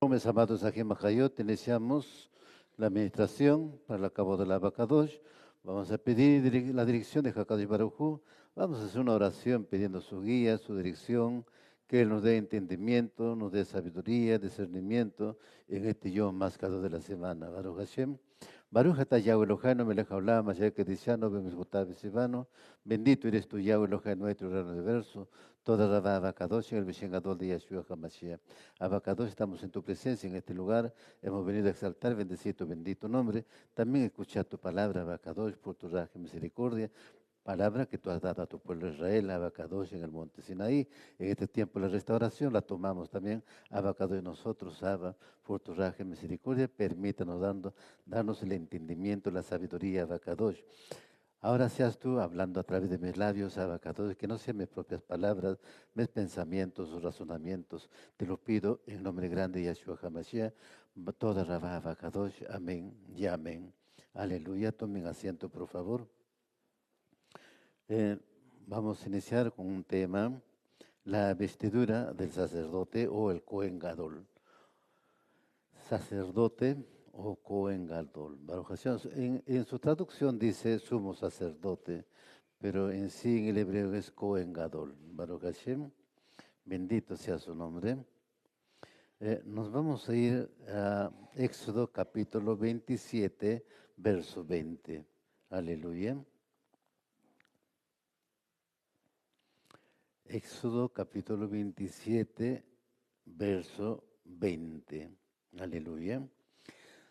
Mis amados aquí en Majayot, iniciamos la administración para el cabo de la Abacadosh. Vamos a pedir la dirección de Hakadosh Baruj Hu. Vamos a hacer una oración pidiendo su guía, su dirección, que Él nos dé entendimiento, nos dé sabiduría, discernimiento en este Yom más caro de la semana. Baruch Hashem. Baruch atah Yahweh Eloheinu melech haolam, asher kedishanu b'mizvotav v'sivanu. Bendito eres tú, Yahweh Eloheinu, nuestro gran universo. Toda la Abacadosh en el Beshen Gadol de Yeshua HaMashiach. Abacadosh, estamos en tu presencia en este lugar. Hemos venido a exaltar, bendecir tu bendito nombre. También escuchar tu palabra, Abacadosh, por tu raja y misericordia. Palabra que tú has dado a tu pueblo Israel, Abacadosh, en el monte Sinaí. En este tiempo de la restauración la tomamos también, Abacadosh, nosotros, Abba, por tu raja y misericordia. Permítanos darnos el entendimiento, la sabiduría, Abacadosh. Ahora seas tú hablando a través de mis labios, Abacadosh, que no sean mis propias palabras, mis pensamientos o razonamientos. Te lo pido en nombre grande de Yeshua HaMashiach, toda Rabá Abacadosh, amén y amén. Aleluya, tomen asiento por favor. Vamos a iniciar con un tema, la vestidura del sacerdote o el Cohen Gadol. Sacerdote o Cohen Gadol. Baruch Hashem. En su traducción dice sumo sacerdote, pero en sí en el hebreo es Cohen Gadol. Baruch Hashem, bendito sea su nombre. Nos vamos a ir a Éxodo capítulo 27, verso 20. Aleluya. Éxodo capítulo 27, verso 20. Aleluya.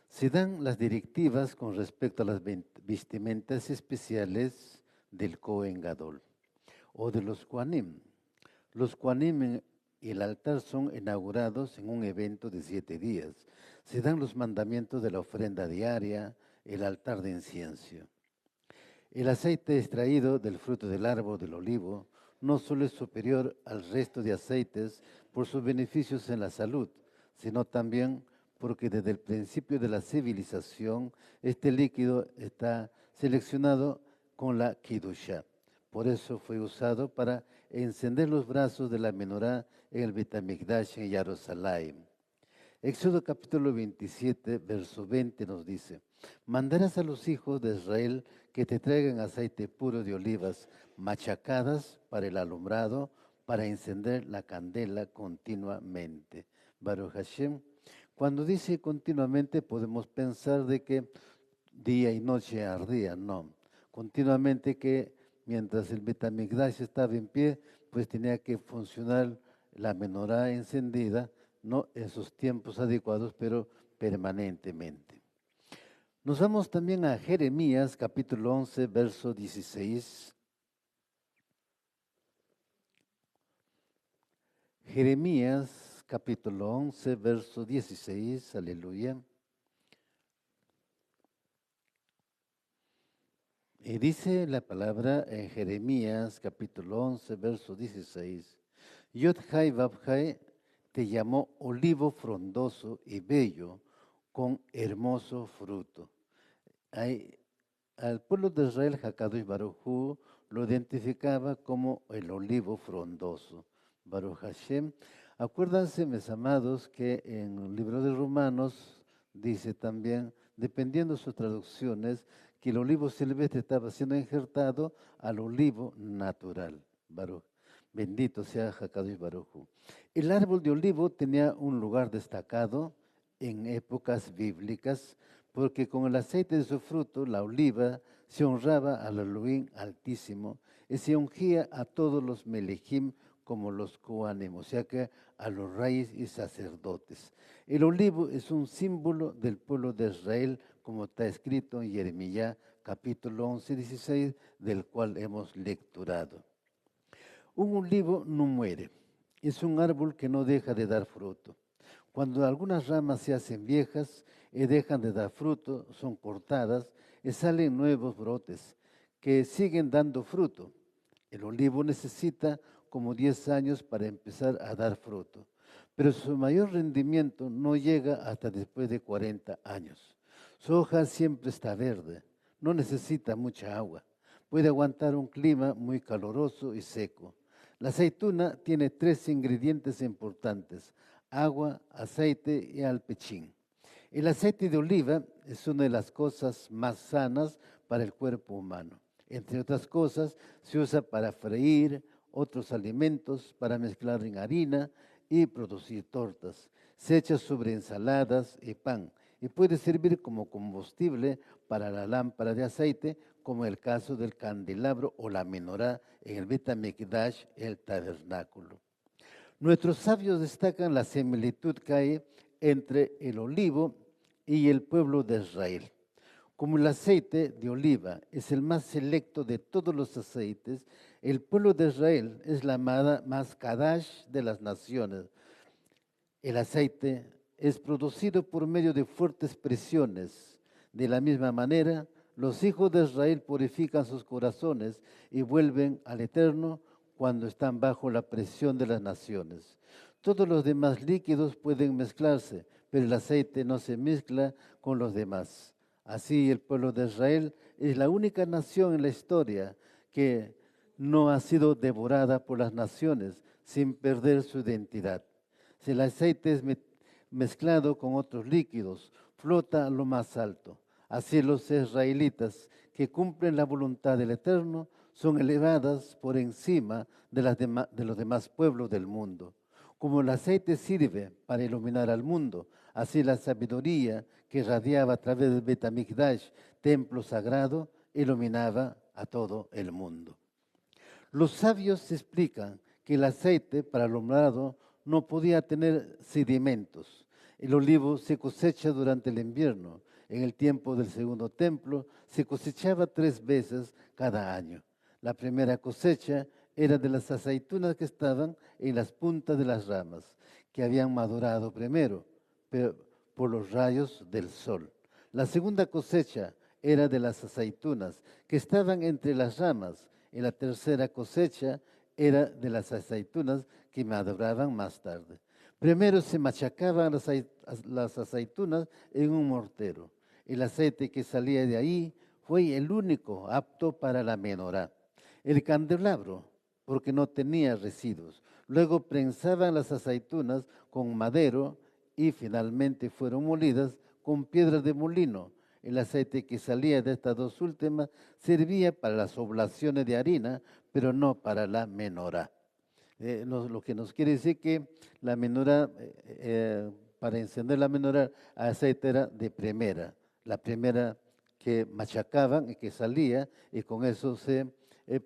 Se dan las directivas con respecto a las vestimentas especiales del Cohen Gadol o de los Kohanim. Los Kohanim y el altar son inaugurados en un evento de 7 días. Se dan los mandamientos de la ofrenda diaria, el altar de incienso. El aceite extraído del fruto del árbol del olivo no solo es superior al resto de aceites por sus beneficios en la salud, sino también porque desde el principio de la civilización este líquido está seleccionado con la Kiddushá. Por eso fue usado para encender los brazos de la menorá en el Bet HaMikdash en Jerusalén. Éxodo capítulo 27, verso 20 nos dice: mandarás a los hijos de Israel que te traigan aceite puro de olivas machacadas para el alumbrado, para encender la candela continuamente. Baruch Hashem. Cuando dice continuamente podemos pensar de que día y noche ardía, no. Continuamente que mientras el Bet HaMikdash estaba en pie, pues tenía que funcionar la menorá encendida, no en sus tiempos adecuados, pero permanentemente. Nos vamos también a Jeremías capítulo 11, verso 16. Jeremías capítulo 11, verso 16, aleluya. Y dice la palabra en Jeremías capítulo 11, verso 16. Yod-Hai Vab-Hai te llamó olivo frondoso y bello, con hermoso fruto. Al pueblo de Israel, Hakadosh Baruj Hu lo identificaba como el olivo frondoso. Baruch Hashem. Acuérdense, mis amados, que en el libro de Romanos dice también, dependiendo de sus traducciones, que el olivo silvestre estaba siendo injertado al olivo natural. Baruch. Bendito sea Hakadosh Baruj Hu. El árbol de olivo tenía un lugar destacado en épocas bíblicas, porque con el aceite de su fruto, la oliva, se honraba al Elohim Altísimo y se ungía a todos los melejim como los Kohanim, o sea que a los reyes y sacerdotes. El olivo es un símbolo del pueblo de Israel, como está escrito en Jeremías capítulo 11, 16, del cual hemos lecturado. Un olivo no muere, es un árbol que no deja de dar fruto. Cuando algunas ramas se hacen viejas y dejan de dar fruto, son cortadas y salen nuevos brotes que siguen dando fruto. El olivo necesita como 10 años para empezar a dar fruto, pero su mayor rendimiento no llega hasta después de 40 años. Su hoja siempre está verde, no necesita mucha agua, puede aguantar un clima muy caluroso y seco. La aceituna tiene 3 ingredientes importantes: agua, aceite y alpechín. El aceite de oliva es una de las cosas más sanas para el cuerpo humano. Entre otras cosas, se usa para freír otros alimentos, para mezclar en harina y producir tortas. Se echa sobre ensaladas y pan y puede servir como combustible para la lámpara de aceite, como el caso del candelabro o la menorá en el Bet HaMikdash, el tabernáculo. Nuestros sabios destacan la similitud que hay entre el olivo y el pueblo de Israel. Como el aceite de oliva es el más selecto de todos los aceites, el pueblo de Israel es la más kadash de las naciones. El aceite es producido por medio de fuertes presiones. De la misma manera, los hijos de Israel purifican sus corazones y vuelven al Eterno cuando están bajo la presión de las naciones. Todos los demás líquidos pueden mezclarse, pero el aceite no se mezcla con los demás. Así, el pueblo de Israel es la única nación en la historia que no ha sido devorada por las naciones sin perder su identidad. Si el aceite es mezclado con otros líquidos, flota a lo más alto. Así los israelitas que cumplen la voluntad del Eterno son elevadas por encima de los demás pueblos del mundo. Como el aceite sirve para iluminar al mundo, así la sabiduría que radiaba a través del Bet HaMikdash, templo sagrado, iluminaba a todo el mundo. Los sabios explican que el aceite para el alumbrado no podía tener sedimentos. El olivo se cosecha durante el invierno. En el tiempo del segundo templo se cosechaba 3 veces cada año. La primera cosecha era de las aceitunas que estaban en las puntas de las ramas, que habían madurado primero por los rayos del sol. La segunda cosecha era de las aceitunas que estaban entre las ramas, y la tercera cosecha era de las aceitunas que maduraban más tarde. Primero se machacaban las aceitunas en un mortero. El aceite que salía de ahí fue el único apto para la menorá. El candelabro, porque no tenía residuos. Luego prensaban las aceitunas con madero y finalmente fueron molidas con piedras de molino. El aceite que salía de estas 2 últimas servía para las oblaciones de harina, pero no para la menorá. Lo que nos quiere decir que la menorá, para encender la menorá, aceite era de primera, la primera que machacaban y que salía, y con eso se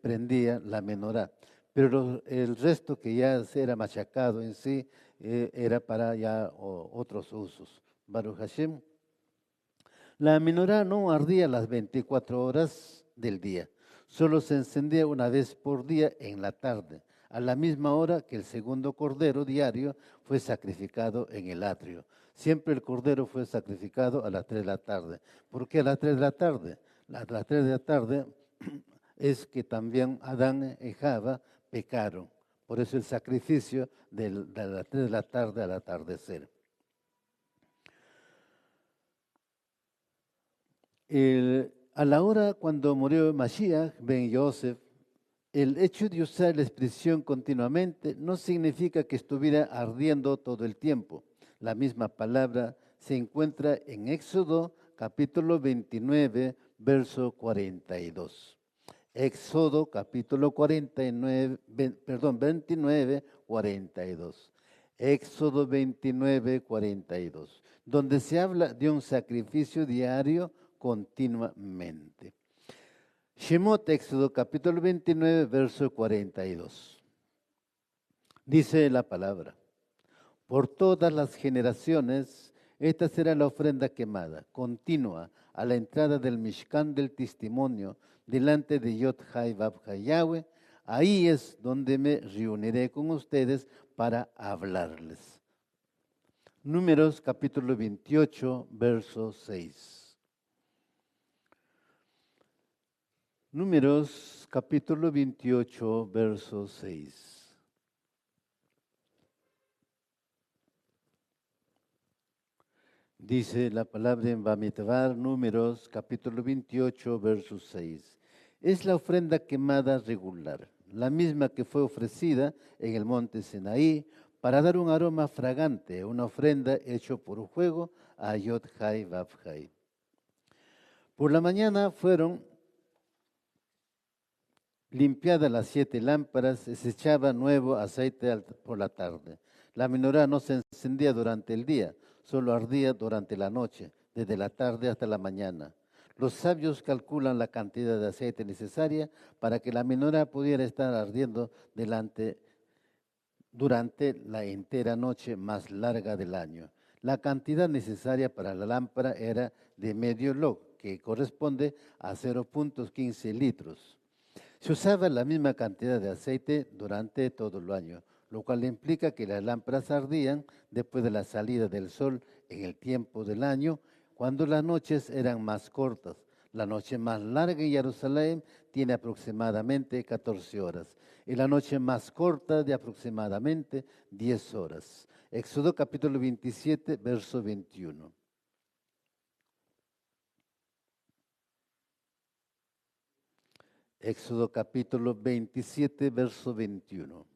prendía la menorá. Pero el resto que ya era machacado en sí, era para ya otros usos. Baruch Hashem. La menorá no ardía las 24 horas del día, solo se encendía una vez por día en la tarde, a la misma hora que el segundo cordero diario fue sacrificado en el atrio. Siempre el cordero fue sacrificado a las 3 de la tarde. ¿Por qué a las 3 de la tarde? A las 3 de la tarde es que también Adán y Java pecaron. Por eso el sacrificio de las 3 de la tarde al atardecer. A la hora cuando murió Mashiach ben Yosef, el hecho de usar la expresión continuamente no significa que estuviera ardiendo todo el tiempo. La misma palabra se encuentra en Éxodo capítulo 29, verso 42. Éxodo capítulo 29, 42. Éxodo 29, 42, donde se habla de un sacrificio diario continuamente. Shemot, Éxodo capítulo 29, verso 42. Dice la palabra: por todas las generaciones, esta será la ofrenda quemada, continua, a la entrada del Mishkan del testimonio, delante de Yod Hai Vav Hai Yahweh. Ahí es donde me reuniré con ustedes para hablarles. Números capítulo 28, verso 6. Números capítulo 28, verso 6. Dice la palabra en Bamidbar, Números capítulo 28, verso 6. Es la ofrenda quemada regular. la misma que fue ofrecida en el monte Sinaí para dar un aroma fragante, una ofrenda hecha por fuego a Yod-Hai Vav-Hai. Por la mañana fueron limpiadas las 7 lámparas y se echaba nuevo aceite por la tarde. La menorá no se encendía durante el día, solo ardía durante la noche, desde la tarde hasta la mañana. Los sabios calculan la cantidad de aceite necesaria para que la menorá pudiera estar ardiendo durante la entera noche más larga del año. La cantidad necesaria para la lámpara era de medio log, que corresponde a 0.15 litros. Se usaba la misma cantidad de aceite durante todo el año, lo cual implica que las lámparas ardían después de la salida del sol en el tiempo del año, cuando las noches eran más cortas. La noche más larga en Jerusalén tiene aproximadamente 14 horas y la noche más corta de aproximadamente 10 horas. Éxodo capítulo 27, verso 21. Éxodo capítulo 27, verso 21.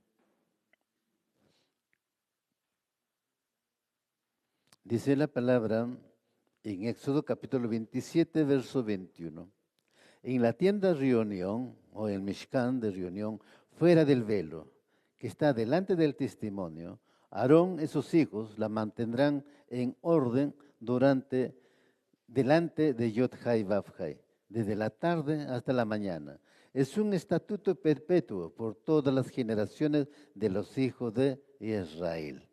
Dice la palabra en Éxodo capítulo 27, verso 21. En la tienda de reunión, o el Mishkan de reunión, fuera del velo, que está delante del testimonio, Aarón y sus hijos la mantendrán en orden delante de Yod-Hai Vav-Hai, desde la tarde hasta la mañana. Es un estatuto perpetuo por todas las generaciones de los hijos de Israel.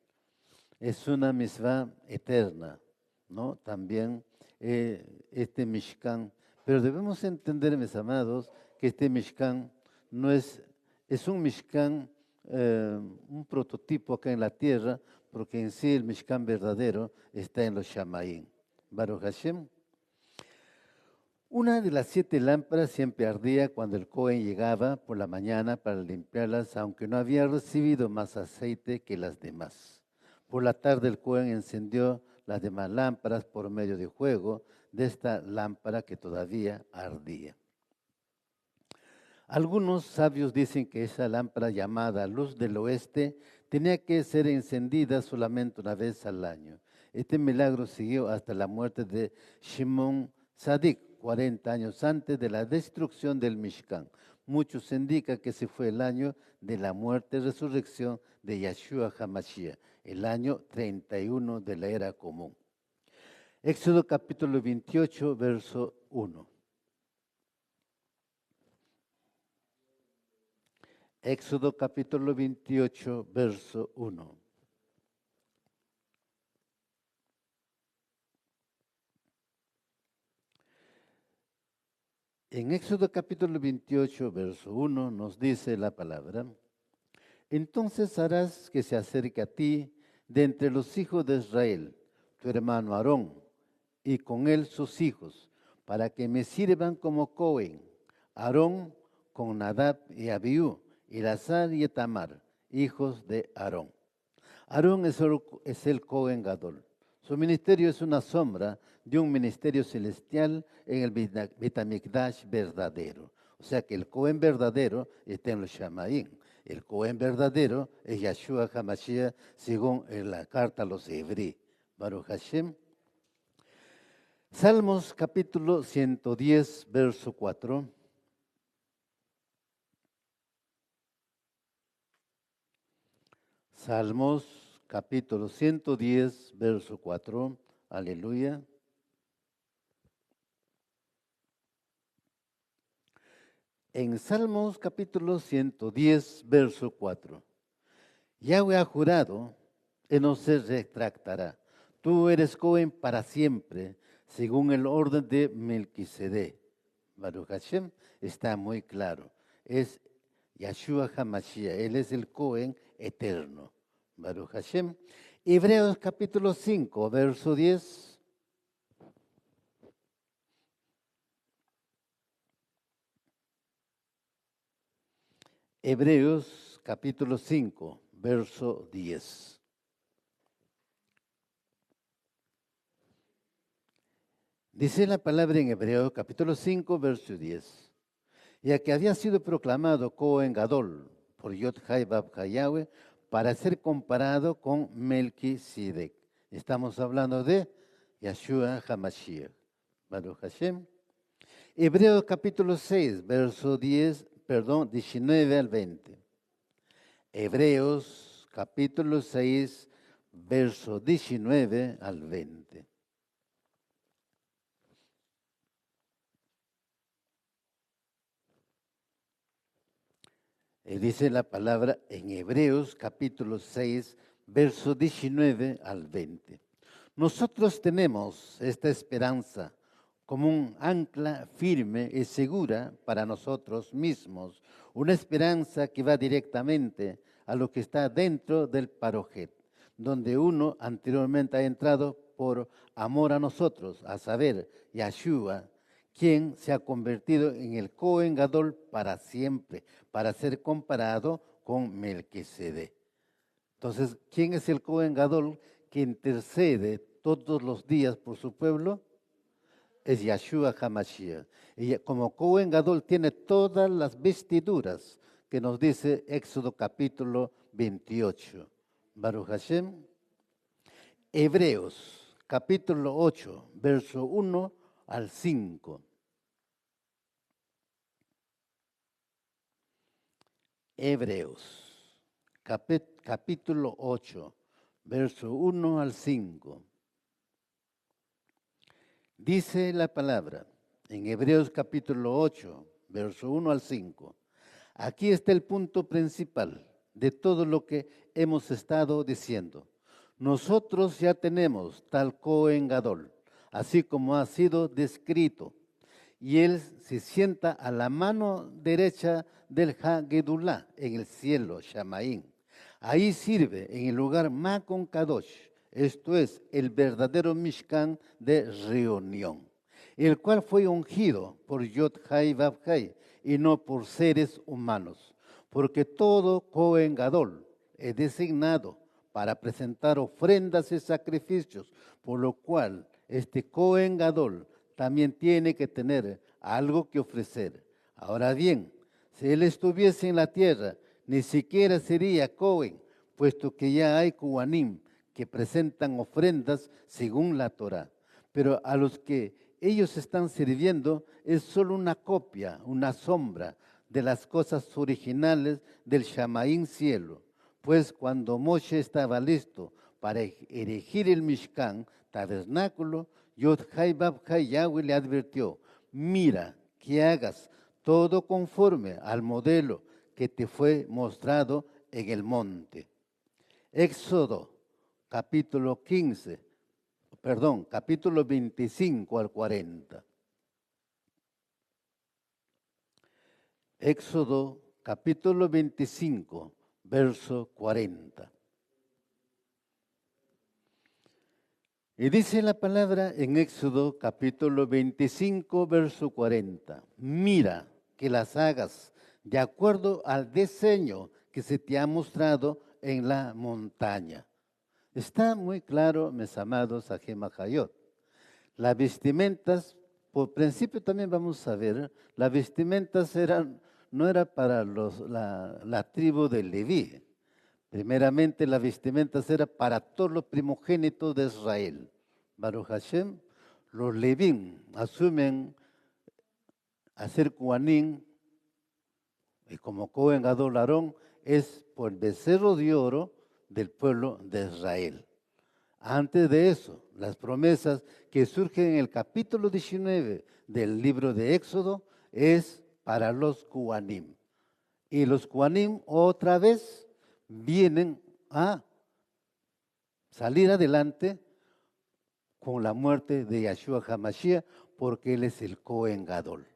Es una misvá eterna, ¿no? También este Mishkan. Pero debemos entender, mis amados, que este Mishkan no es un Mishkan, un prototipo acá en la tierra, porque en sí el Mishkan verdadero está en los Shamaim. Baruch Hashem. Una de las 7 lámparas siempre ardía cuando el Cohen llegaba por la mañana para limpiarlas, aunque no había recibido más aceite que las demás. Por la tarde el Cohen encendió las demás lámparas por medio de fuego de esta lámpara que todavía ardía. Algunos sabios dicen que esa lámpara llamada luz del oeste tenía que ser encendida solamente una vez al año. Este milagro siguió hasta la muerte de Shimon Tzadik, 40 años antes de la destrucción del Mishkan. Muchos indican que ese fue el año de la muerte y resurrección de Yeshua HaMashiach, el año 31 de la era común. Éxodo capítulo 28, verso 1. Éxodo capítulo 28, verso 1. En Éxodo capítulo 28, verso 1 nos dice la palabra: entonces harás que se acerque a ti de entre los hijos de Israel, tu hermano Aarón, y con él sus hijos, para que me sirvan como Cohen. Aarón con Nadab y Abiú, y Elazar y Etamar, hijos de Aarón. Aarón es el Cohen Gadol. Su ministerio es una sombra de un ministerio celestial en el Betamikdash verdadero. O sea que el Cohen verdadero está en los Shamaim. El Cohen verdadero es Yeshua HaMashiach, según en la carta a los Hebreos. Baruch Hashem. Salmos capítulo 110, verso 4. Salmos capítulo 110, verso 4. Aleluya. En Salmos capítulo 110, verso 4. Yahweh ha jurado y no se retractará. Tú eres Cohen para siempre, según el orden de Melquisedec. Baruch Hashem está muy claro. Es Yeshua HaMashiach. Él es el Cohen eterno. Baruch Hashem. Hebreos capítulo 5, verso 10. Hebreos capítulo 5, verso 10. Dice la palabra en Hebreos capítulo 5, verso 10. ya que había sido proclamado Cohen Gadol por Yod-Hai Vav-Hai Yahweh para ser comparado con Melquisedec. Estamos hablando de Yeshua HaMashiach. Baruch Hashem. Hebreos capítulo 6, verso 19 al 20. Hebreos capítulo 6, verso 19 al 20. Dice la palabra en Hebreos capítulo 6, verso 19 al 20. Nosotros tenemos esta esperanza como un ancla firme y segura para nosotros mismos, una esperanza que va directamente a lo que está dentro del Parojet, donde uno anteriormente ha entrado por amor a nosotros, a saber, Yeshua, quien se ha convertido en el Cohen Gadol para siempre, para ser comparado con Melquisedec. Entonces, ¿quién es el Cohen Gadol que intercede todos los días por su pueblo? Es Yeshua HaMashiach. Y como Cohen Gadol tiene todas las vestiduras que nos dice Éxodo capítulo 28. Baruch Hashem. Hebreos capítulo 8, verso 1 al 5. Hebreos, capítulo 8, verso 1 al 5. Dice la palabra en Hebreos capítulo 8, verso 1 al 5. Aquí está el punto principal de todo lo que hemos estado diciendo. Nosotros ya tenemos tal Cohen Gadol, así como ha sido descrito, y él se sienta a la mano derecha del Hagedulá en el cielo, Shamaín. Ahí sirve en el lugar Makon Kadosh, esto es, el verdadero Mishkan de reunión, el cual fue ungido por Yod-Hai Vav-Hai y no por seres humanos, porque todo Cohen Gadol es designado para presentar ofrendas y sacrificios, por lo cual este Cohen Gadol también tiene que tener algo que ofrecer. Ahora bien, si él estuviese en la tierra, ni siquiera sería Cohen, puesto que ya hay Kohanim que presentan ofrendas según la Torá. Pero a los que ellos están sirviendo es solo una copia, una sombra de las cosas originales del Shamaín cielo. Pues cuando Moshe estaba listo para erigir el Mishkan, tabernáculo, Yod-Hai Vav-Hai Yahweh le advirtió: mira que hagas todo conforme al modelo que te fue mostrado en el monte. Éxodo capítulo 25 al 40. Éxodo capítulo 25, verso 40. Y dice la palabra en Éxodo capítulo 25, verso 40. Mira que las hagas de acuerdo al diseño que se te ha mostrado en la montaña. Está muy claro, mis amados Ajemajayot. Las vestimentas, por principio también vamos a ver, las vestimentas no era para la tribu de Leví. Primeramente, las vestimentas eran para todos los primogénitos de Israel. Baruch Hashem, los Levín asumen a ser Kohanim, y como Cohen Gadol Aarón es por el becerro de oro del pueblo de Israel. Antes de eso, las promesas que surgen en el capítulo 19 del libro de Éxodo es para los Kohanim. Y los Kohanim otra vez vienen a salir adelante con la muerte de Yeshua HaMashiach, porque él es el Cohen Gadol.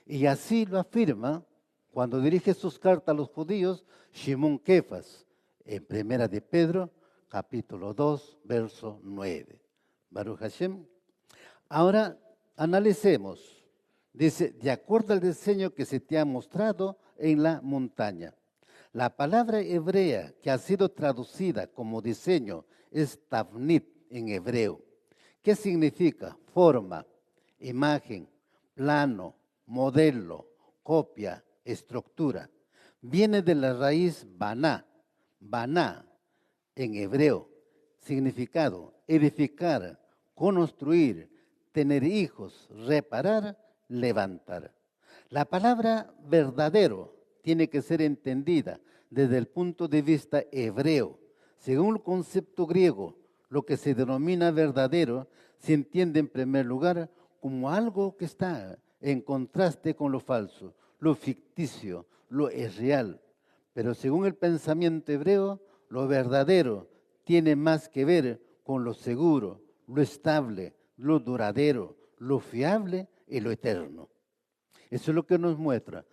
Y así lo afirma cuando dirige sus cartas a los judíos Shimon Kefas, en Primera de Pedro, capítulo 2, verso 9. Baruch Hashem. Ahora analicemos. Dice, de acuerdo al diseño que se te ha mostrado en la montaña. La palabra hebrea que ha sido traducida como diseño es tavnit en hebreo. ¿Qué significa? Forma, imagen, plano, modelo, copia, estructura. Viene de la raíz baná en hebreo, significado, edificar, construir, tener hijos, reparar, levantar. La palabra verdadero tiene que ser entendida desde el punto de vista hebreo. Según el concepto griego, lo que se denomina verdadero se entiende en primer lugar como algo que está en contraste con lo falso, lo ficticio, lo irreal. Pero según el pensamiento hebreo, lo verdadero tiene más que ver con lo seguro, lo estable, lo duradero, lo fiable y lo eterno. Eso es lo que nos muestra.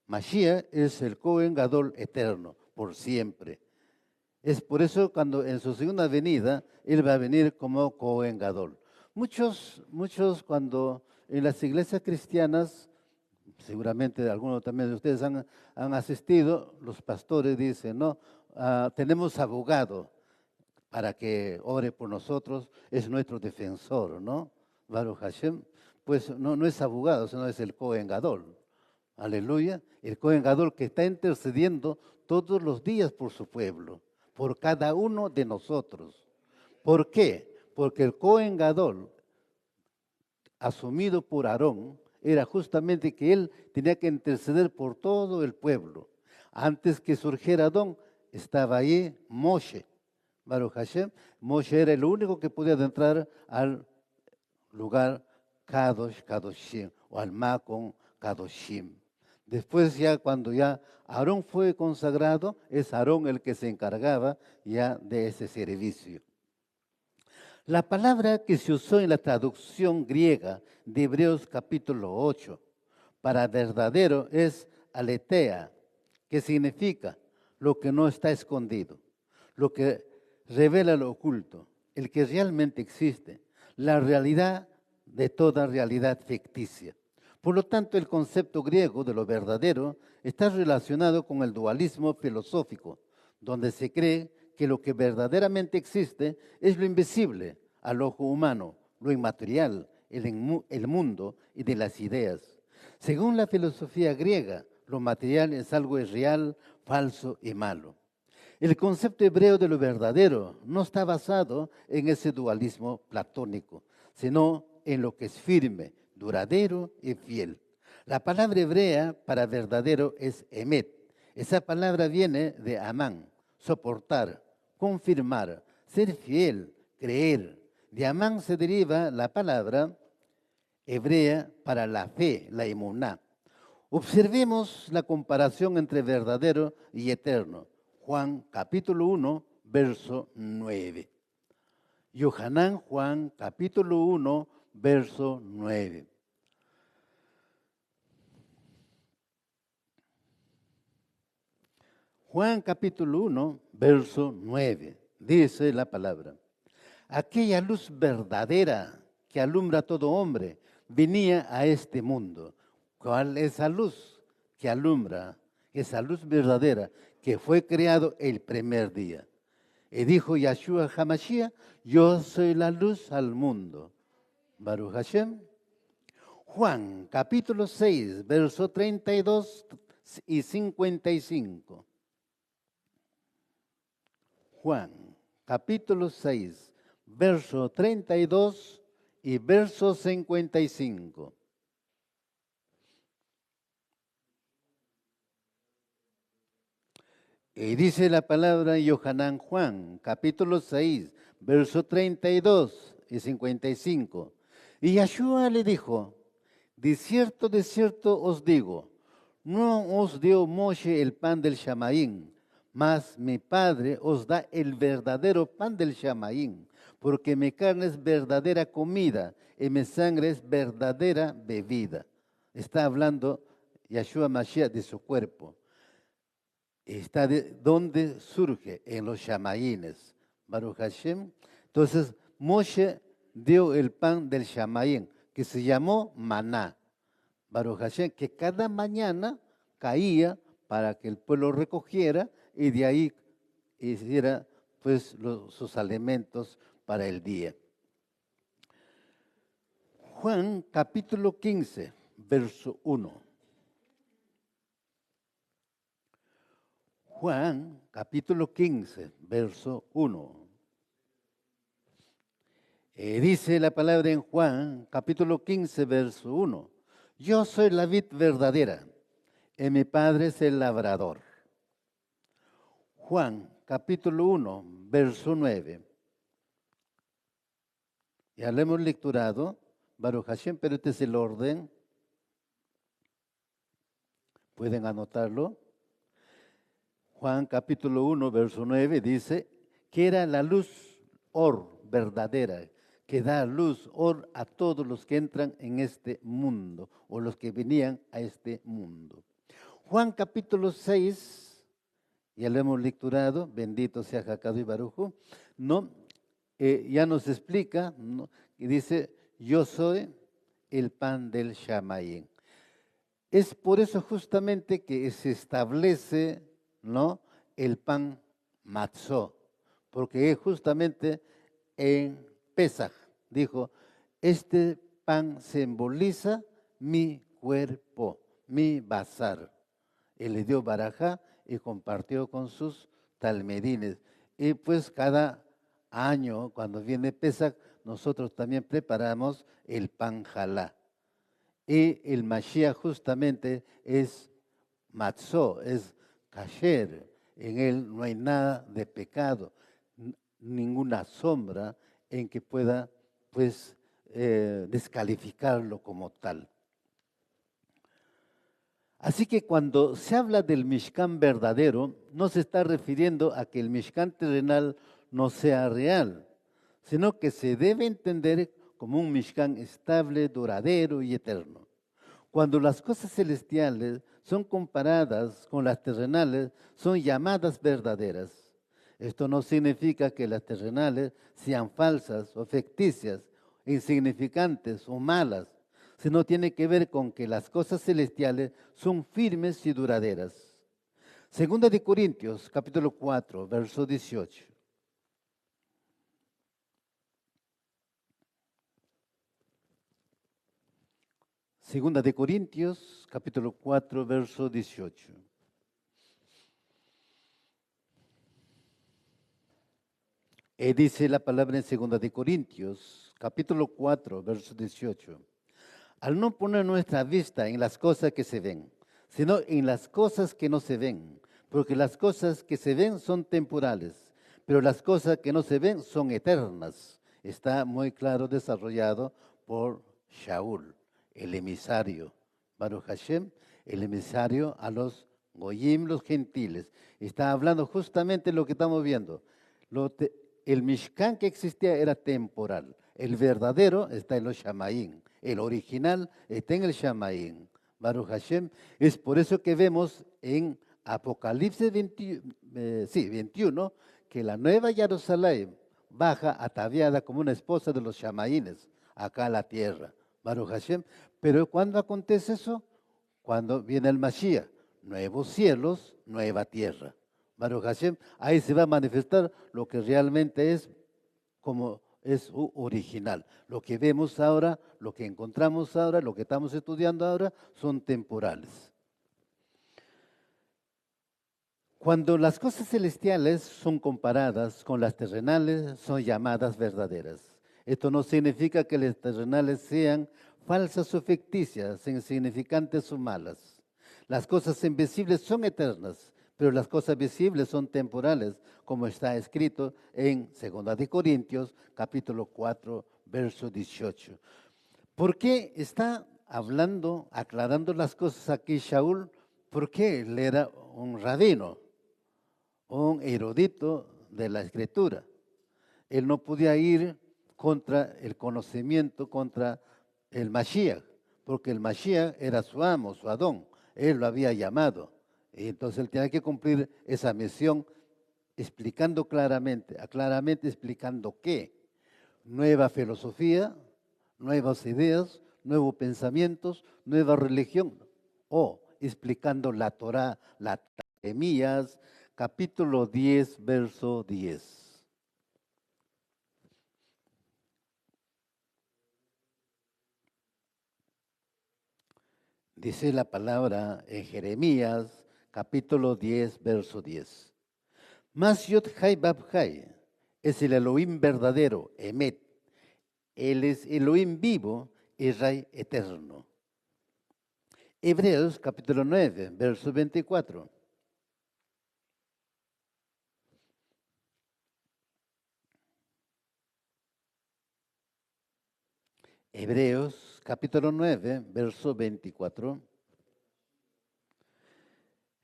Mashiach es el Cohen Gadol eterno, por siempre. Es por eso cuando en su segunda venida, Él va a venir como Cohen Gadol. Muchos cuando en las iglesias cristianas, seguramente algunos también de ustedes han asistido, los pastores dicen, no, tenemos abogado para que ore por nosotros, es nuestro defensor, ¿no? Baruch Hashem, pues no es abogado, sino es el Cohen Gadol. Aleluya, el Cohen Gadol que está intercediendo todos los días por su pueblo, por cada uno de nosotros. ¿Por qué? Porque el Cohen Gadol, asumido por Aarón, era justamente que él tenía que interceder por todo el pueblo. Antes que surgiera Adón, estaba ahí Moshe. Baruch Hashem, Moshe era el único que podía entrar al lugar Kadosh, Kadoshim, o al Makon Kadoshim. Después ya cuando ya Aarón fue consagrado, es Aarón el que se encargaba ya de ese servicio. La palabra que se usó en la traducción griega de Hebreos capítulo 8 para verdadero es aletheia, que significa lo que no está escondido, lo que revela lo oculto, el que realmente existe, la realidad de toda realidad ficticia. Por lo tanto, el concepto griego de lo verdadero está relacionado con el dualismo filosófico, donde se cree que lo que verdaderamente existe es lo invisible al ojo humano, lo inmaterial, el mundo y de las ideas. Según la filosofía griega, lo material es algo irreal, falso y malo. El concepto hebreo de lo verdadero no está basado en ese dualismo platónico, sino en lo que es firme, duradero y fiel. La palabra hebrea para verdadero es emet. Esa palabra viene de amán, soportar, confirmar, ser fiel, creer. De amán se deriva la palabra hebrea para la fe, la emuná. Observemos la comparación entre verdadero y eterno. Juan capítulo 1, verso 9. Yohanan Juan capítulo 1, verso 9. Juan capítulo 1, verso 9. Dice la palabra: aquella luz verdadera que alumbra a todo hombre venía a este mundo. ¿Cuál es esa luz que alumbra? Esa luz verdadera que fue creado el primer día. Y dijo Yahshua HaMashiach: yo soy la luz al mundo. Baruch Hashem. Juan capítulo 6, verso 32 y 55. Juan capítulo 6, verso 32 y verso 55. Y dice la palabra en Yohanan Juan, capítulo 6, verso 32 y 55. Y Yahshua le dijo: de cierto os digo, no os dio Moshe el pan del Shamaín, mas mi Padre os da el verdadero pan del Shamaín, porque mi carne es verdadera comida y mi sangre es verdadera bebida. Está hablando Yahshua Mashiach de su cuerpo. Está de dónde surge, en los Shamaínes. Baruch Hashem. Entonces, Moshe dio el pan del Shamaín, que se llamó maná. Baruch Hashem, que cada mañana caía para que el pueblo recogiera y de ahí hiciera pues sus alimentos para el día. Juan capítulo 15, verso 1. Juan, capítulo 15, verso 1. Dice la palabra en Juan, capítulo 15, verso 1. Yo soy la vid verdadera, y mi Padre es el labrador. Juan, capítulo 1, verso 9. Ya lo hemos lecturado, Baruch Hashem, pero este es el orden. Pueden anotarlo. Juan capítulo 1, verso 9 dice que era la luz verdadera, que da luz a todos los que entran en este mundo o los que venían a este mundo. Juan capítulo 6, ya lo hemos lecturado, bendito sea Jacado y Barujo, ¿no? Ya nos explica, ¿no? Y dice, yo soy el pan del Shamayim. Es por eso justamente que se establece, ¿no?, el pan matzó, porque justamente en Pesaj dijo, este pan simboliza mi cuerpo, mi bazar. Él le dio barajá y compartió con sus talmidines. Y pues cada año, cuando viene Pesaj, nosotros también preparamos el pan jalá. Y el Mashiach justamente es matzó, es kasher. En él no hay nada de pecado, ninguna sombra en que pueda pues descalificarlo como tal. Así que cuando se habla del Mishkan verdadero, no se está refiriendo a que el Mishkan terrenal no sea real, sino que se debe entender como un Mishkan estable, duradero y eterno. Cuando las cosas celestiales son comparadas con las terrenales, son llamadas verdaderas. Esto no significa que las terrenales sean falsas o ficticias, insignificantes o malas, sino tiene que ver con que las cosas celestiales son firmes y duraderas. Segunda de Corintios, capítulo 4, verso 18. Segunda de Corintios, capítulo 4, verso 18. Dice la palabra en Segunda de Corintios, capítulo 4, verso 18. Al no poner nuestra vista en las cosas que se ven, sino en las cosas que no se ven, porque las cosas que se ven son temporales, pero las cosas que no se ven son eternas. Está muy claro desarrollado por Shaul, el emisario, Baruch Hashem, el emisario a los Goyim, los gentiles. Está hablando justamente lo que estamos viendo. El Mishkan que existía era temporal. El verdadero está en los Shamaín. El original está en el Shamaín. Baruch Hashem. Es por eso que vemos en Apocalipsis 21 que la nueva Jerusalén baja ataviada como una esposa de los Shamaínes acá a la tierra. Baruch Hashem. Pero ¿cuándo acontece eso? Cuando viene el Mashiach. Nuevos cielos, nueva tierra. Baruch Hashem, ahí se va a manifestar lo que realmente es como es original. Lo que vemos ahora, lo que encontramos ahora, lo que estamos estudiando ahora, son temporales. Cuando las cosas celestiales son comparadas con las terrenales, son llamadas verdaderas. Esto no significa que las terrenales sean falsas o ficticias, insignificantes o malas. Las cosas invisibles son eternas, pero las cosas visibles son temporales, como está escrito en 2 de Corintios, capítulo 4, verso 18. ¿Por qué está hablando, aclarando las cosas aquí Shaul? Porque él era un rabino, un erudito de la escritura. Él no podía ir contra el conocimiento, contra el Mashiach, porque el Mashiach era su amo, su Adón. Él lo había llamado. Y entonces él tenía que cumplir esa misión explicando claramente explicando qué. Nueva filosofía, nuevas ideas, nuevos pensamientos, nueva religión. O explicando la Torah, las Jeremías, capítulo 10, verso 10. Dice la palabra en Jeremías, capítulo 10, verso 10. Mas Yod Hai Bab Hai es el Elohim verdadero, Emet. Él es Elohim vivo y Rey eterno. Hebreos capítulo 9, verso 24. Hebreos capítulo 9, verso 24.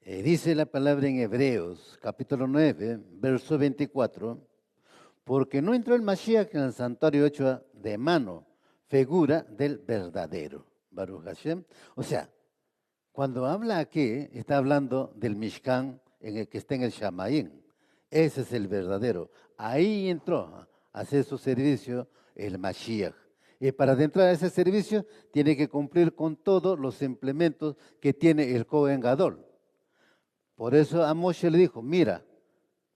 Dice la palabra en Hebreos capítulo 9, verso 24. Porque no entró el Mashiach en el santuario hecho de mano, figura del verdadero. Baruch Hashem. O sea, cuando habla aquí, está hablando del Mishkan en el que está en el Shamaín. Ese es el verdadero. Ahí entró a hacer su servicio el Mashiach. Y para entrar a ese servicio tiene que cumplir con todos los implementos que tiene el Kohen Gadol. Por eso a Moshe le dijo, mira,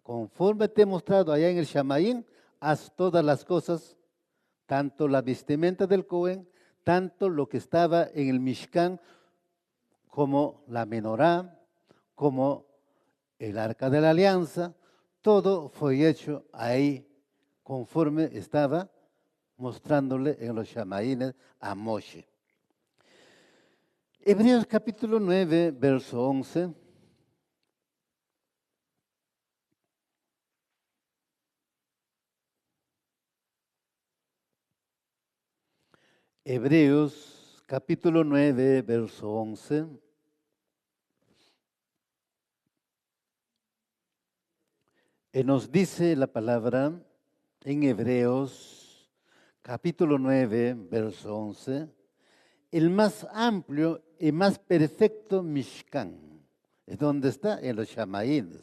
conforme te he mostrado allá en el Shamaín, haz todas las cosas, tanto la vestimenta del Kohen, tanto lo que estaba en el Mishkan, como la menorá, como el arca de la alianza, todo fue hecho ahí conforme estaba mostrándole en los Shamaínes a Moshe. Hebreos capítulo 9, verso 11. Hebreos capítulo 9, verso 11. Nos dice la palabra en Hebreos capítulo 9, verso 11, el más amplio y más perfecto Mishkan, es donde está en los Shamaínes.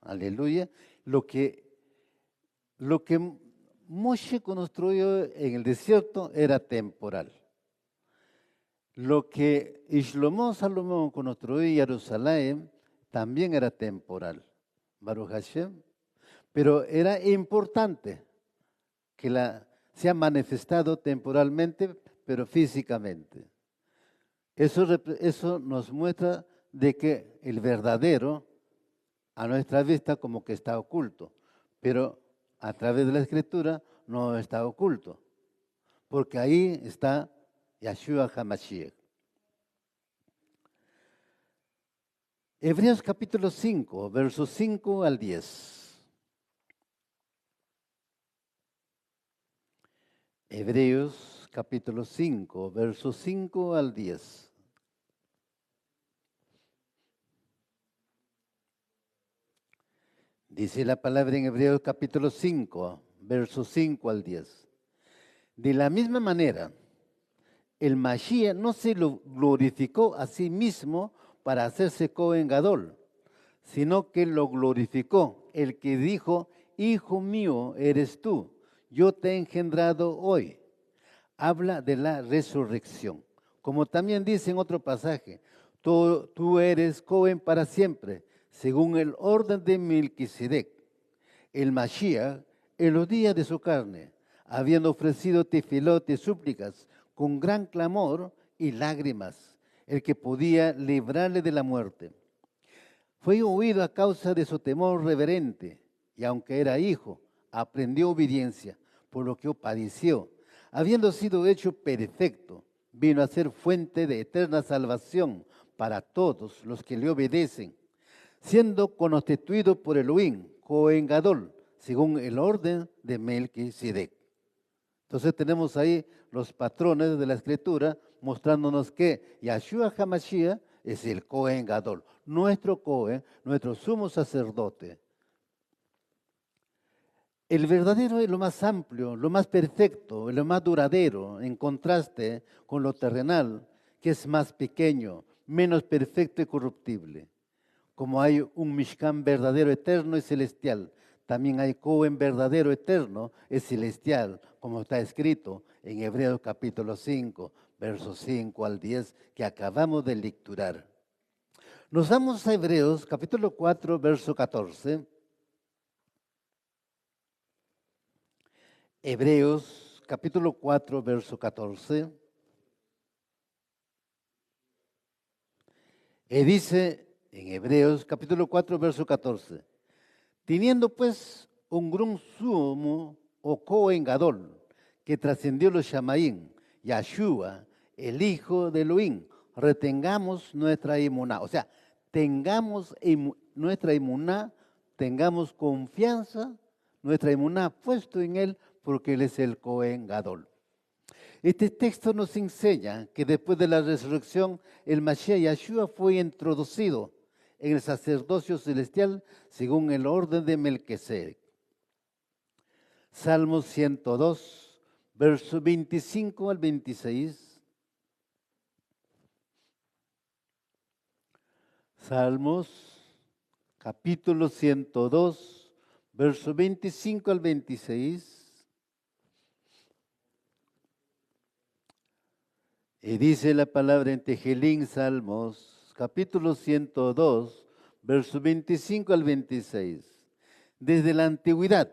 Aleluya. Lo que Moshe construyó en el desierto era temporal. Lo que Shlomo Salomón construyó en Jerusalén también era temporal. Baruch Hashem. Pero era importante que se ha manifestado temporalmente, pero físicamente. Eso nos muestra de que el verdadero, a nuestra vista, como que está oculto, pero a través de la Escritura no está oculto, porque ahí está Yahshua HaMashiach. Hebreos capítulo 5, versos 5 al 10. Hebreos capítulo 5, versos 5 al 10. Dice la palabra en Hebreos capítulo 5, versos 5 al 10. De la misma manera, el Mashiach no se lo glorificó a sí mismo para hacerse Cohen Gadol, sino que lo glorificó el que dijo, Hijo mío eres tú, yo te he engendrado hoy. Habla de la resurrección. Como también dice en otro pasaje, tú eres Cohen para siempre, según el orden de Melquisedec. El Mashiach, en los días de su carne, habiendo ofrecido tefilot y súplicas con gran clamor y lágrimas, el que podía librarle de la muerte. Fue oído a causa de su temor reverente, y aunque era hijo, aprendió obediencia, por lo que padeció. Habiendo sido hecho perfecto, vino a ser fuente de eterna salvación para todos los que le obedecen, siendo constituido por Elohim, Cohen Gadol, según el orden de Melquisedec. Entonces tenemos ahí los patrones de la Escritura mostrándonos que Yahshua HaMashiach es el Cohen Gadol, nuestro Cohen, nuestro sumo sacerdote. El verdadero es lo más amplio, lo más perfecto, lo más duradero, en contraste con lo terrenal, que es más pequeño, menos perfecto y corruptible. Como hay un Mishkan verdadero, eterno y celestial, también hay Cohen verdadero, eterno y celestial, como está escrito en Hebreos capítulo 5, versos 5 al 10, que acabamos de lecturar. Nos vamos a Hebreos capítulo 4, verso 14. Hebreos capítulo 4, verso 14. Y dice En Hebreos capítulo 4, verso 14. Teniendo pues un gran sumo o Cohen Gadol, que trascendió los Shamaín, Yahshua, el Hijo de Elohim, retengamos nuestra inmuná. O sea, tengamos nuestra inmuná, tengamos confianza, nuestra inmuná puesto en Él, porque Él es el Cohen Gadol. Este texto nos enseña que después de la resurrección, el Mashiach Yahshua fue introducido en el sacerdocio celestial según el orden de Melquisedec. Salmos 102, versos 25 al 26. Salmos, capítulo 102, versos 25 al 26. Y dice la palabra en Tejelín, Salmos, capítulo 102, versos 25 al 26. Desde la antigüedad,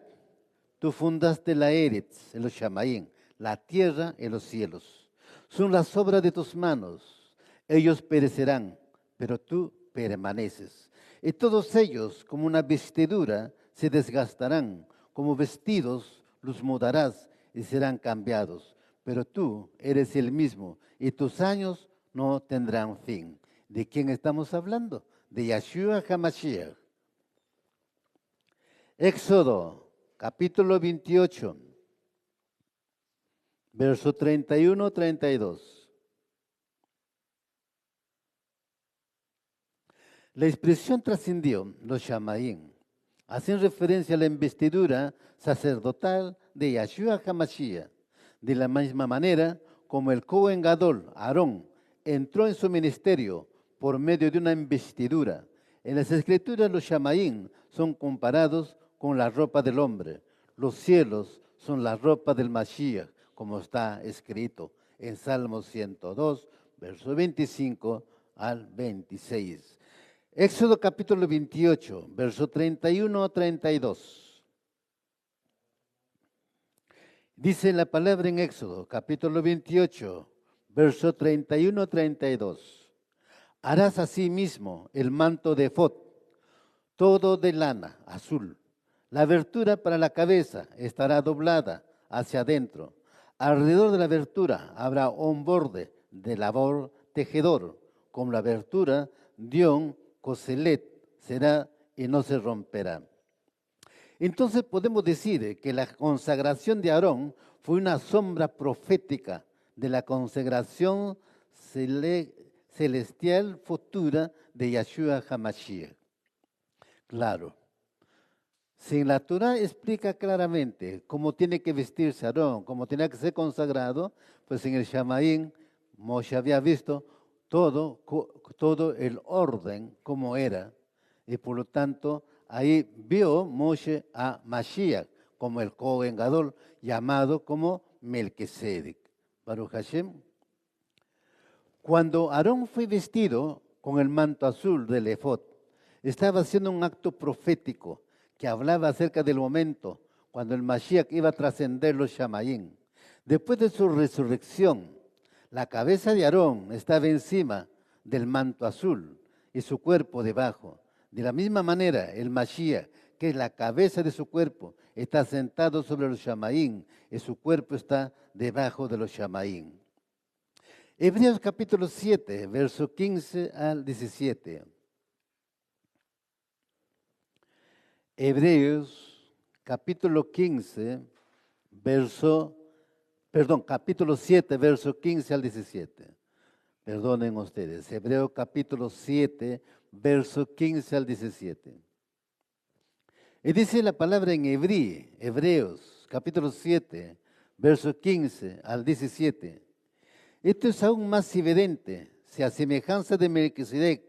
tú fundaste la Eretz, en los Shamaín, la tierra en los cielos. Son las obras de tus manos. Ellos perecerán, pero tú permaneces. Y todos ellos, como una vestidura, se desgastarán. Como vestidos, los mudarás y serán cambiados. Pero tú eres el mismo y tus años no tendrán fin. ¿De quién estamos hablando? De Yahshua HaMashiach. Éxodo, capítulo 28, verso 31-32. La expresión trascendió los Shamaín. Hacen referencia a la investidura sacerdotal de Yahshua HaMashiach. De la misma manera como el Cohen Gadol, Aarón, entró en su ministerio por medio de una investidura. En las Escrituras los Shamaín son comparados con la ropa del hombre. Los cielos son la ropa del Mashiach, como está escrito en Salmo 102, verso 25 al 26. Éxodo capítulo 28, verso 31 a 32. Dice la palabra en Éxodo, capítulo 28, verso 31 a 32. Harás asimismo el manto de efod, todo de lana azul. La abertura para la cabeza estará doblada hacia adentro. Alrededor de la abertura habrá un borde de labor tejedor, como la abertura de un coselet será y no se romperá. Entonces podemos decir que la consagración de Aarón fue una sombra profética de la consagración celestial futura de Yahshua HaMashiach. Claro, si la Torah explica claramente cómo tiene que vestirse Aarón, cómo tenía que ser consagrado, pues en el Shamaín Moshe había visto todo el orden como era, y por lo tanto ahí vio Moshe a Mashiach como el Cohen Gadol, llamado como Melquisedec. Baruch Hashem. Cuando Aarón fue vestido con el manto azul del efod, estaba haciendo un acto profético que hablaba acerca del momento cuando el Mashiach iba a trascender los Shamaín. Después de su resurrección, la cabeza de Aarón estaba encima del manto azul y su cuerpo debajo. De la misma manera, el Mashiach, que es la cabeza de su cuerpo, está sentado sobre los Shamaín y su cuerpo está debajo de los Shamaín. Hebreos capítulo 7, verso 15 al 17. Hebreos capítulo 7, verso 15 al 17. Perdonen ustedes. Hebreos capítulo 7, verso 15 al 17. Y dice la palabra en Hebreos capítulo 7, verso 15 al 17. Esto es aún más evidente si a semejanza de Melquisedec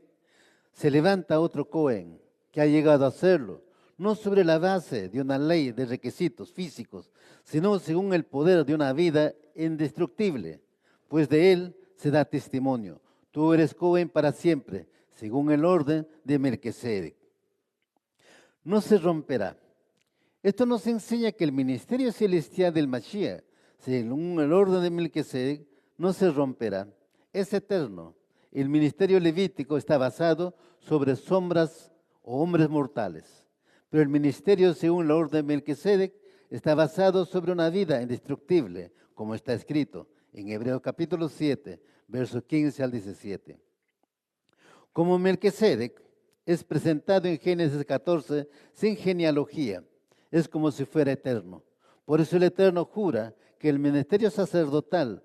se levanta otro Cohen que ha llegado a hacerlo, no sobre la base de una ley de requisitos físicos, sino según el poder de una vida indestructible, pues de él se da testimonio. Tú eres Cohen para siempre, según el orden de Melquisedec. No se romperá. Esto nos enseña que el ministerio celestial del Mashiach, según el orden de Melquisedec, no se romperá. Es eterno el ministerio levítico está basado sobre sombras o hombres mortales, pero el ministerio según la orden de Melquisedec está basado sobre una vida indestructible, como está escrito en Hebreos capítulo 7, versos 15 al 17. Como Melquisedec es presentado en Génesis 14 sin genealogía, es como si fuera eterno. Por eso el Eterno jura que el ministerio sacerdotal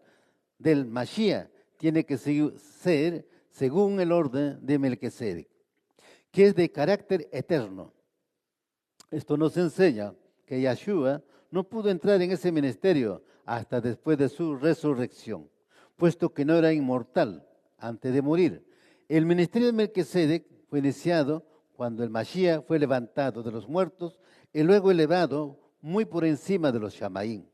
del Mashiach tiene que ser según el orden de Melquisedec, que es de carácter eterno. Esto nos enseña que Yahshua no pudo entrar en ese ministerio hasta después de su resurrección, puesto que no era inmortal antes de morir. El ministerio de Melquisedec fue iniciado cuando el Mashiach fue levantado de los muertos y luego elevado muy por encima de los Shamaín.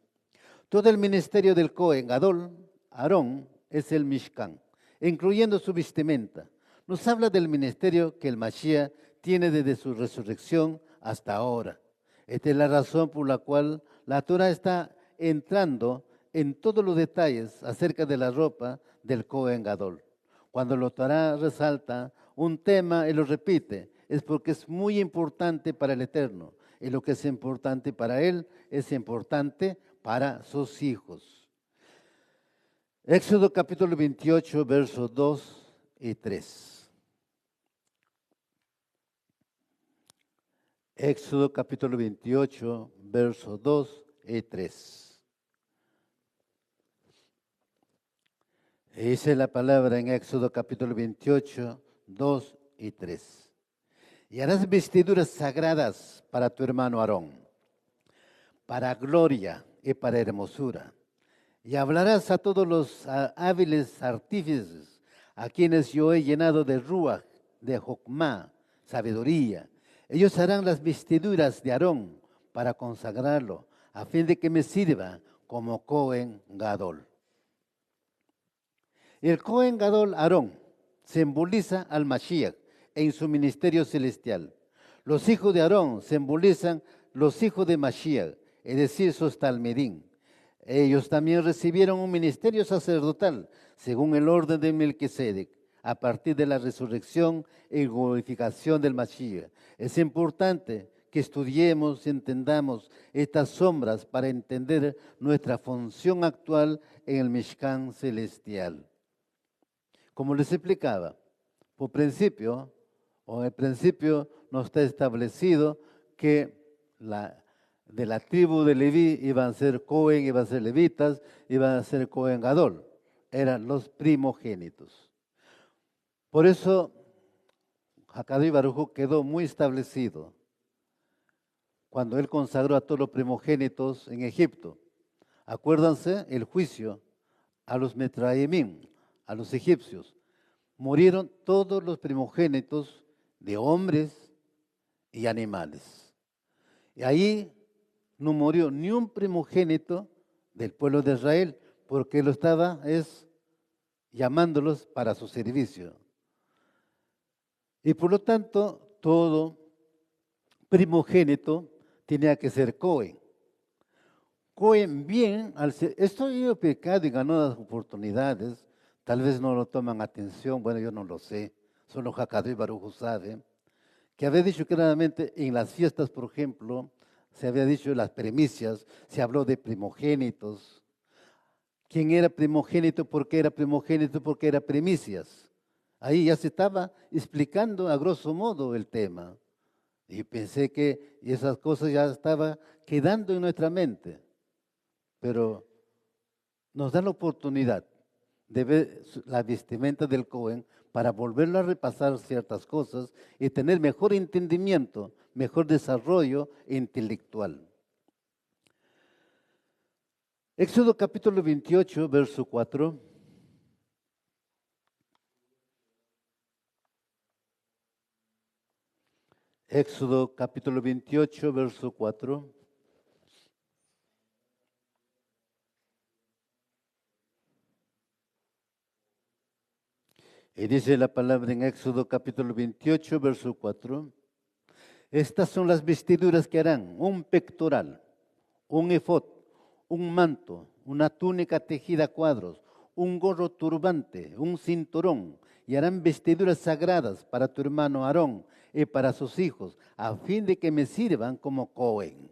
Todo el ministerio del Cohen Gadol, Aarón, es el Mishkan, incluyendo su vestimenta. Nos habla del ministerio que el Mashiach tiene desde su resurrección hasta ahora. Esta es la razón por la cual la Torah está entrando en todos los detalles acerca de la ropa del Cohen Gadol. Cuando la Torah resalta un tema y lo repite, es porque es muy importante para el Eterno. Y lo que es importante para Él es importante para sus hijos. Éxodo capítulo 28, versos 2 y 3. Éxodo capítulo 28, versos 2 y 3. Dice la palabra en Éxodo capítulo 28, 2 y 3. Y harás vestiduras sagradas para tu hermano Aarón, para gloria y para hermosura. Y hablarás a todos los hábiles artífices, a quienes yo he llenado de ruach, de jokmá, sabiduría. Ellos harán las vestiduras de Aarón para consagrarlo, a fin de que me sirva como Cohen Gadol. El Cohen Gadol Aarón simboliza al Mashiach en su ministerio celestial. Los hijos de Aarón simbolizan los hijos de Mashiach, es decir, sus talmidín. Ellos también recibieron un ministerio sacerdotal, según el orden de Melquisedec, a partir de la resurrección y glorificación del Mashiach. Es importante que estudiemos y entendamos estas sombras para entender nuestra función actual en el Mishkan celestial. Como les explicaba, por principio, o en el principio no está establecido que de la tribu de Leví iban a ser Cohen, iban a ser levitas, iban a ser Cohen Gadol. Eran los primogénitos. Por eso, Hakadosh Baruj Hu quedó muy establecido cuando él consagró a todos los primogénitos en Egipto. Acuérdense el juicio a los Metraimim, a los egipcios. Murieron todos los primogénitos de hombres y animales. Y ahí no murió ni un primogénito del pueblo de Israel, porque él estaba llamándolos para su servicio. Y por lo tanto, todo primogénito tenía que ser Cohen. Cohen bien, esto yo he pecado y ganó las oportunidades, tal vez no lo toman atención, bueno, yo no lo sé, solo Hakadosh Baruj Hu sabe, que había dicho claramente en las fiestas, por ejemplo, se había dicho las primicias, se habló de primogénitos. ¿Quién era primogénito? ¿Por qué era primogénito? Porque era primicias. Ahí ya se estaba explicando a grosso modo el tema. Y pensé que esas cosas ya estaban quedando en nuestra mente. Pero nos da la oportunidad de ver la vestimenta del Cohen para volverlo a repasar ciertas cosas y tener mejor entendimiento, mejor desarrollo intelectual. Éxodo capítulo 28, verso 4. Éxodo capítulo 28, verso 4. Y dice la palabra en Éxodo capítulo 28, verso 4. Estas son las vestiduras que harán: un pectoral, un efod, un manto, una túnica tejida a cuadros, un gorro turbante, un cinturón y harán vestiduras sagradas para tu hermano Aarón y para sus hijos, a fin de que me sirvan como Cohen.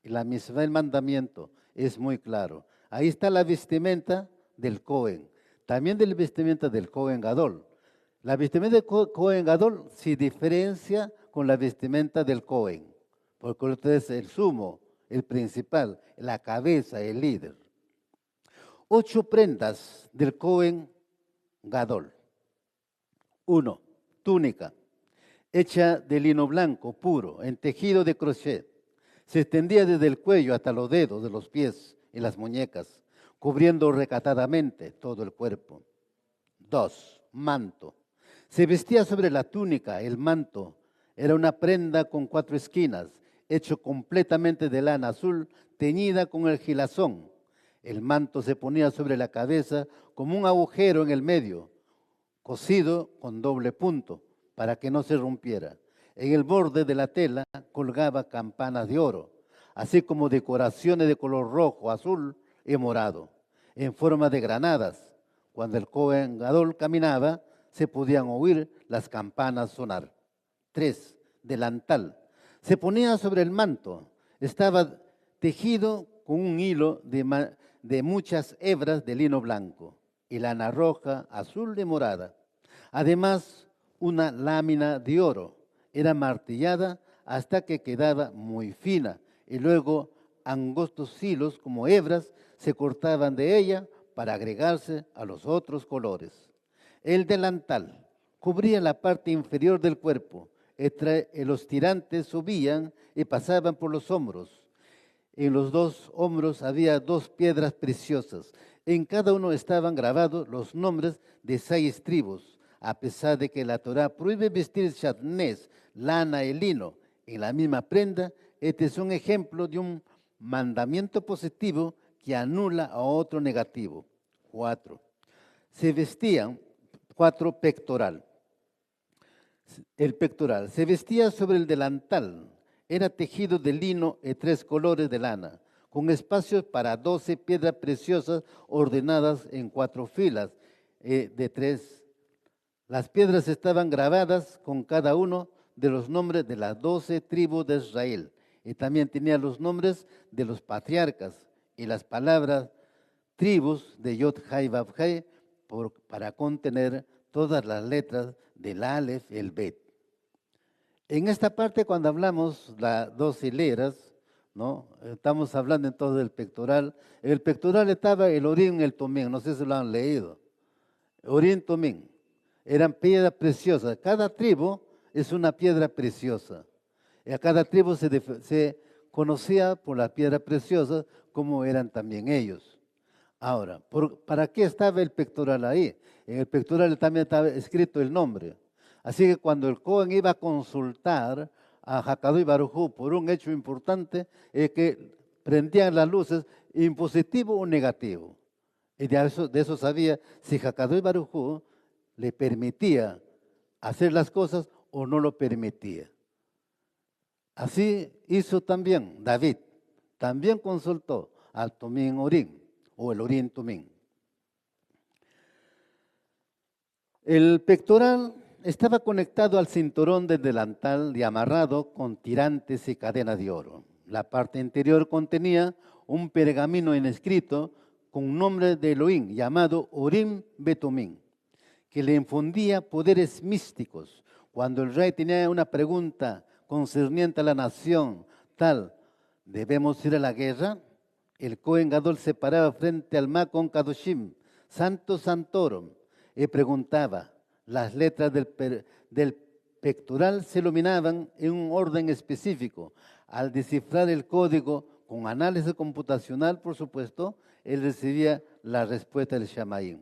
Y la misma, el mandamiento es muy claro. Ahí está la vestimenta del Cohen, también del vestimenta del Cohen Gadol. La vestimenta del Cohen Gadol se diferencia con la vestimenta del Cohen, porque usted es el sumo, el principal, la cabeza, el líder. 8 prendas del Cohen Gadol. 1. Túnica, hecha de lino blanco puro, en tejido de crochet. Se extendía desde el cuello hasta los dedos de los pies y las muñecas, cubriendo recatadamente todo el cuerpo. 2. Manto. Se vestía sobre la túnica, el manto. Era una prenda con 4 esquinas, hecho completamente de lana azul, teñida con el gilazón. El manto se ponía sobre la cabeza como un agujero en el medio, cosido con doble punto, para que no se rompiera. En el borde de la tela colgaba campanas de oro, así como decoraciones de color rojo, azul y morado, en forma de granadas. Cuando el Cohen Gadol caminaba, se podían oír las campanas sonar. 3. Delantal. Se ponía sobre el manto. Estaba tejido con un hilo de muchas hebras de lino blanco y lana roja, azul y morada. Además, una lámina de oro era martillada hasta que quedaba muy fina y luego angostos hilos como hebras se cortaban de ella para agregarse a los otros colores. El delantal cubría la parte inferior del cuerpo. Los tirantes subían y pasaban por los hombros. En los 2 hombros había 2 piedras preciosas. En cada uno estaban grabados los nombres de 6 tribus. A pesar de que la Torá prohíbe vestir shatnez, lana y lino en la misma prenda, este es un ejemplo de un mandamiento positivo que anula a otro negativo. 4. Se vestían 4 pectoral. El pectoral se vestía sobre el delantal. Era tejido de lino y 3 colores de lana, con espacios para 12 piedras preciosas ordenadas en 4 filas de 3. Las piedras estaban grabadas con cada uno de los nombres de las 12 tribus de Israel. Y también tenía los nombres de los patriarcas y las palabras tribus de Yod-Hai Vav-Hai para contener todas las letras del Aleph y el Bet. En esta parte, cuando hablamos las 2 hileras, ¿no? Estamos hablando entonces del pectoral. En el pectoral estaba el Urim y el Tumim, no sé si lo han leído. Urim, Tumim. Eran piedras preciosas. Cada tribu es una piedra preciosa. Y a cada tribu se conocía por las piedras preciosas como eran también ellos. Ahora, ¿para qué estaba el pectoral ahí? En el pectoral también estaba escrito el nombre. Así que cuando el Cohen iba a consultar a Hakadosh Baruj Hu por un hecho importante, es que prendían las luces en positivo o negativo. Y de eso sabía si Hakadosh Baruj Hu le permitía hacer las cosas o no lo permitía. Así hizo también David. También consultó al Tumim Urim o el Urim Tumim. El pectoral estaba conectado al cinturón del delantal y amarrado con tirantes y cadena de oro. La parte interior contenía un pergamino inscrito con nombre de Elohim llamado Urim Betumim, que le infundía poderes místicos. Cuando el rey tenía una pregunta concerniente a la nación, tal, ¿debemos ir a la guerra? El Cohen Gadol se paraba frente al Makon Kadoshim, Santo Santorum, y preguntaba. Las letras del pectoral se iluminaban en un orden específico. Al descifrar el código con análisis computacional, por supuesto, él recibía la respuesta del Shamaim.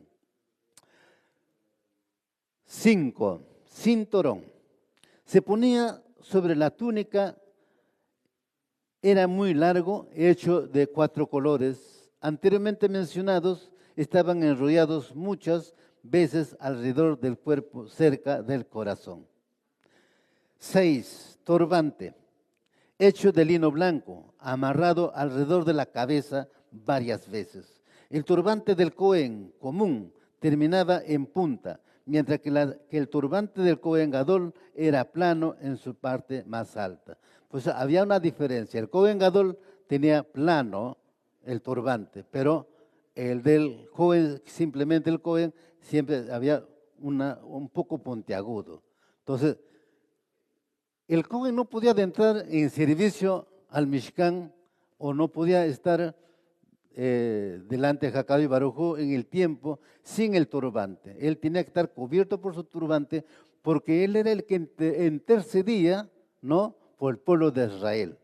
5. Cinturón. Se ponía sobre la túnica, era muy largo, hecho de 4 colores. Anteriormente mencionados, estaban enrollados muchas veces alrededor del cuerpo, cerca del corazón. 6. Turbante, hecho de lino blanco, amarrado alrededor de la cabeza varias veces. El turbante del Cohen común terminaba en punta, mientras que el turbante del Cohen Gadol era plano en su parte más alta. Pues había una diferencia. El Cohen Gadol tenía plano el turbante, pero el del Cohen, simplemente el Cohen, siempre había un poco puntiagudo. Entonces, el Cohen no podía entrar en servicio al Mishkan o no podía estar delante de Hakadosh Baruj Hu en el tiempo sin el turbante. Él tenía que estar cubierto por su turbante porque él era el que intercedía, ¿no?, por el pueblo de Israel.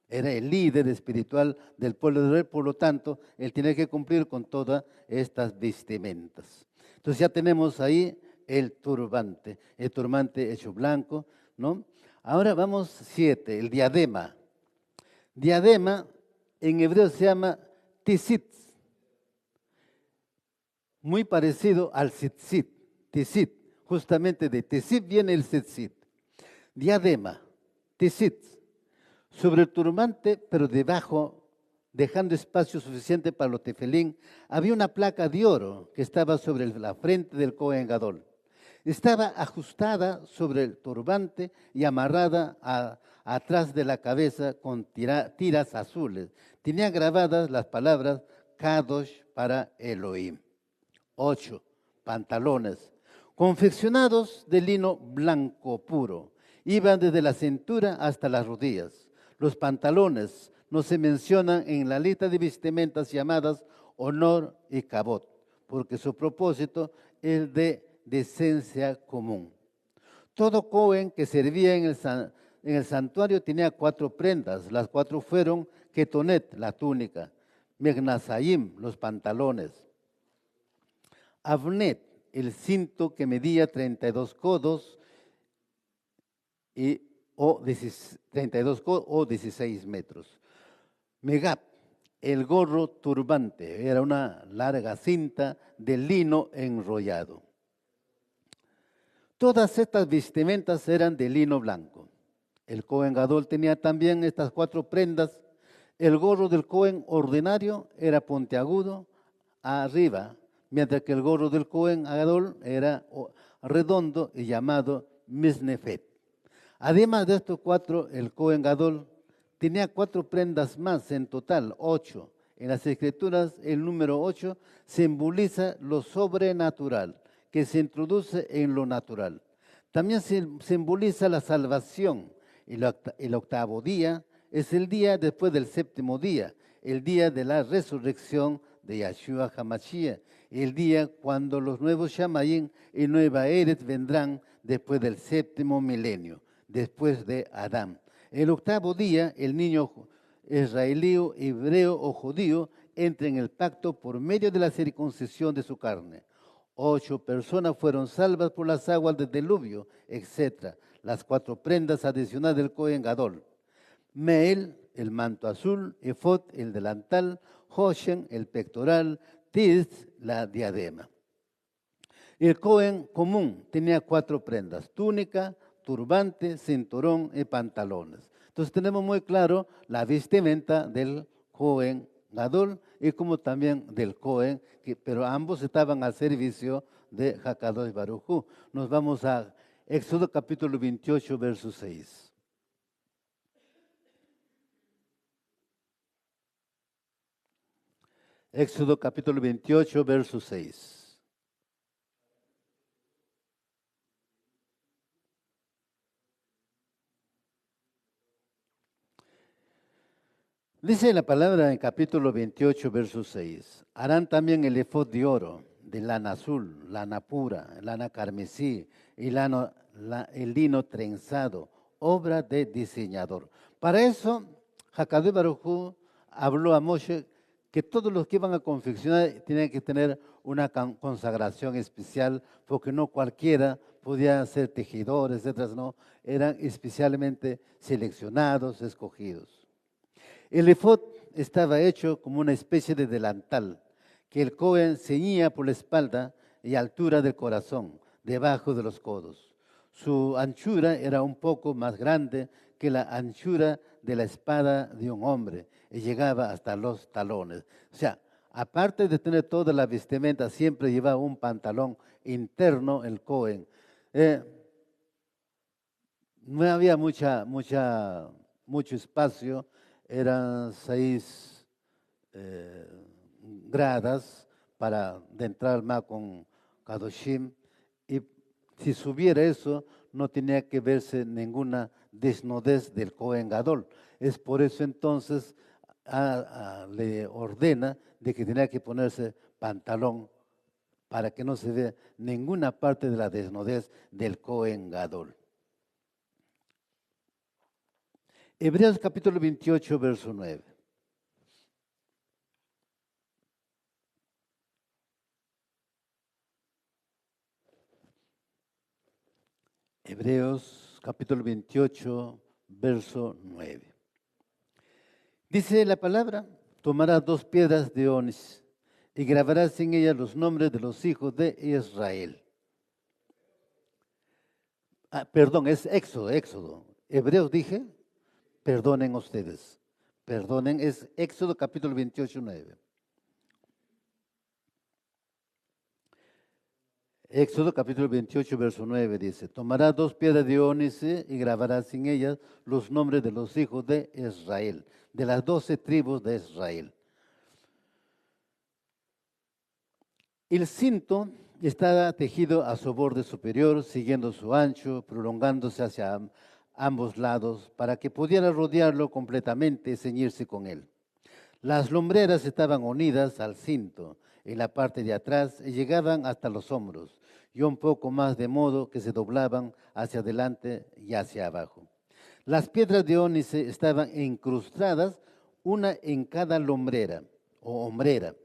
Era el líder espiritual del pueblo de Israel, por lo tanto, él tenía que cumplir con todas estas vestimentas. Entonces ya tenemos ahí el turbante hecho blanco, ¿no? Ahora vamos 7, el diadema. Diadema en hebreo se llama tzitzit, muy parecido al tzitzit, tzitzit, justamente de tzitzit viene el tzitzit. Diadema, tzitzit, sobre el turbante, pero debajo, dejando espacio suficiente para los tefilín, había una placa de oro que estaba sobre la frente del Cohen Gadol. Estaba ajustada sobre el turbante y amarrada atrás de la cabeza con tiras azules. Tenía grabadas las palabras Kadosh para Elohim. 8. Pantalones, confeccionados de lino blanco puro. Iban desde la cintura hasta las rodillas. Los pantalones no se mencionan en la lista de vestimentas llamadas honor y cabot, porque su propósito es de decencia común. Todo Cohen que servía en el santuario tenía 4 prendas. Las 4 fueron ketonet, la túnica, megnasayim, los pantalones, avnet, el cinto que medía 32 codos o 16 metros. Megab, el gorro turbante, era una larga cinta de lino enrollado. Todas estas vestimentas eran de lino blanco. El Cohen Gadol tenía también estas 4 prendas. El gorro del Cohen ordinario era puntiagudo arriba, mientras que el gorro del Cohen Gadol era redondo y llamado misnefet. Además de estos 4, el Cohen Gadol tenía 4 prendas más, en total 8. En las Escrituras, el número 8 simboliza lo sobrenatural que se introduce en lo natural. También simboliza la salvación. El octavo día es el día después del séptimo día, el día de la resurrección de Yahshua HaMashiach, el día cuando los nuevos Shamayim y Nueva Eretz vendrán después del séptimo milenio, después de Adán. El octavo día, el niño israelí, hebreo o judío entra en el pacto por medio de la circuncisión de su carne. 8 personas fueron salvas por las aguas del diluvio, etc. Las 4 prendas adicionales del Cohen Gadol. Meel, el manto azul, efod, el delantal, hoshen, el pectoral, tiz, la diadema. El Cohen común tenía 4 prendas: túnica, turbante, cinturón y pantalones. Entonces tenemos muy claro la vestimenta del Cohen Gadol y como también del Cohen, pero ambos estaban al servicio de Hakadosh Baruj Hu. Nos vamos a Éxodo capítulo 28, verso 6. Éxodo capítulo 28, verso 6. Dice la palabra en capítulo 28, verso 6. Harán también el efod de oro, de lana azul, lana pura, lana carmesí y el lino trenzado, obra de diseñador. Para eso, Hakadosh Baruj Hu habló a Moshe que todos los que iban a confeccionar tenían que tener una consagración especial, porque no cualquiera podía ser tejedores, etcétera, no, eran especialmente seleccionados, escogidos. El efod estaba hecho como una especie de delantal que el Cohen ceñía por la espalda y altura del corazón, debajo de los codos. Su anchura era un poco más grande que la anchura de la espada de un hombre y llegaba hasta los talones. O sea, Aparte de tener toda la vestimenta, siempre llevaba un pantalón interno, el Cohen. Eh, no había mucho espacio, eran 6 eh, gradas para de entrar más con Kadoshim. Y si subiera eso, no tenía que verse ninguna desnudez del Cohen Gadol. Es por eso entonces le ordena de que tenía que ponerse pantalón para que no se vea ninguna parte de la desnudez del Cohen Gadol. Hebreos capítulo 28, verso 9. Hebreos capítulo 28, verso 9. Dice la palabra, tomarás 2 piedras de onis y grabarás en ellas los nombres de los hijos de Israel. Perdón, es Éxodo. Hebreos dije, perdonen ustedes. Perdonen, es Éxodo capítulo 28, 9. Éxodo capítulo 28, verso 9 dice, tomarás 2 piedras de ónice y grabarás en ellas los nombres de los hijos de Israel, de las 12 tribus de Israel. El cinto estaba tejido a su borde superior, siguiendo su ancho, prolongándose hacia ambos lados, para que pudiera rodearlo completamente y ceñirse con él. Las lumbreras estaban unidas al cinto en la parte de atrás y llegaban hasta los hombros, y un poco más de modo que se doblaban hacia adelante y hacia abajo. Las piedras de ónice estaban incrustadas, una en cada lumbrera o hombrera.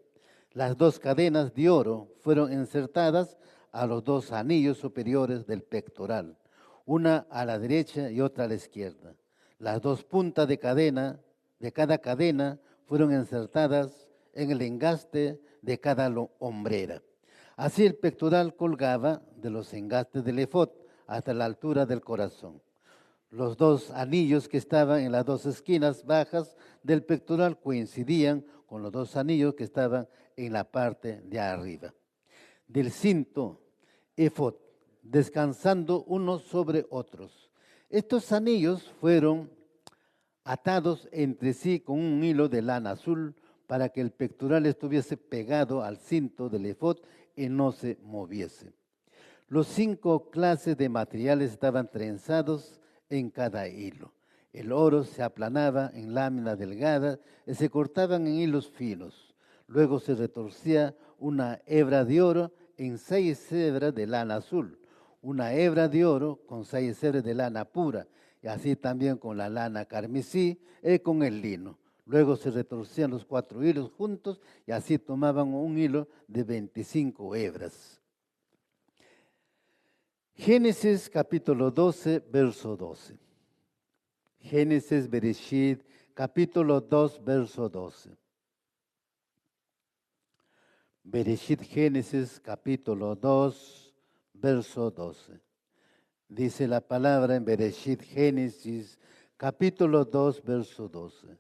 Las 2 cadenas de oro fueron insertadas a los 2 anillos superiores del pectoral, una a la derecha y otra a la izquierda. Las 2 puntas de cada cadena fueron insertadas en el engaste de cada hombrera. Así el pectoral colgaba de los engastes del efod hasta la altura del corazón. Los 2 anillos que estaban en las 2 esquinas bajas del pectoral coincidían con los 2 anillos que estaban en la parte de arriba. Del cinto, efod, descansando unos sobre otros. Estos anillos fueron atados entre sí con un hilo de lana azul para que el pectoral estuviese pegado al cinto del efod y no se moviese. Los 5 clases de materiales estaban trenzados en cada hilo. El oro se aplanaba en láminas delgadas y se cortaban en hilos finos. Luego se retorcía una hebra de oro en 6 hebras de lana azul, una hebra de oro con 6 hebras de lana pura, y así también con la lana carmesí y con el lino. Luego se retorcían los 4 hilos juntos y así tomaban un hilo de 25 hebras. Génesis capítulo 12, verso 12. Génesis Bereshit, capítulo 2, verso 12. Bereshit Génesis, capítulo 2, verso 12. Dice la palabra en Bereshit Génesis, capítulo 2, verso 12.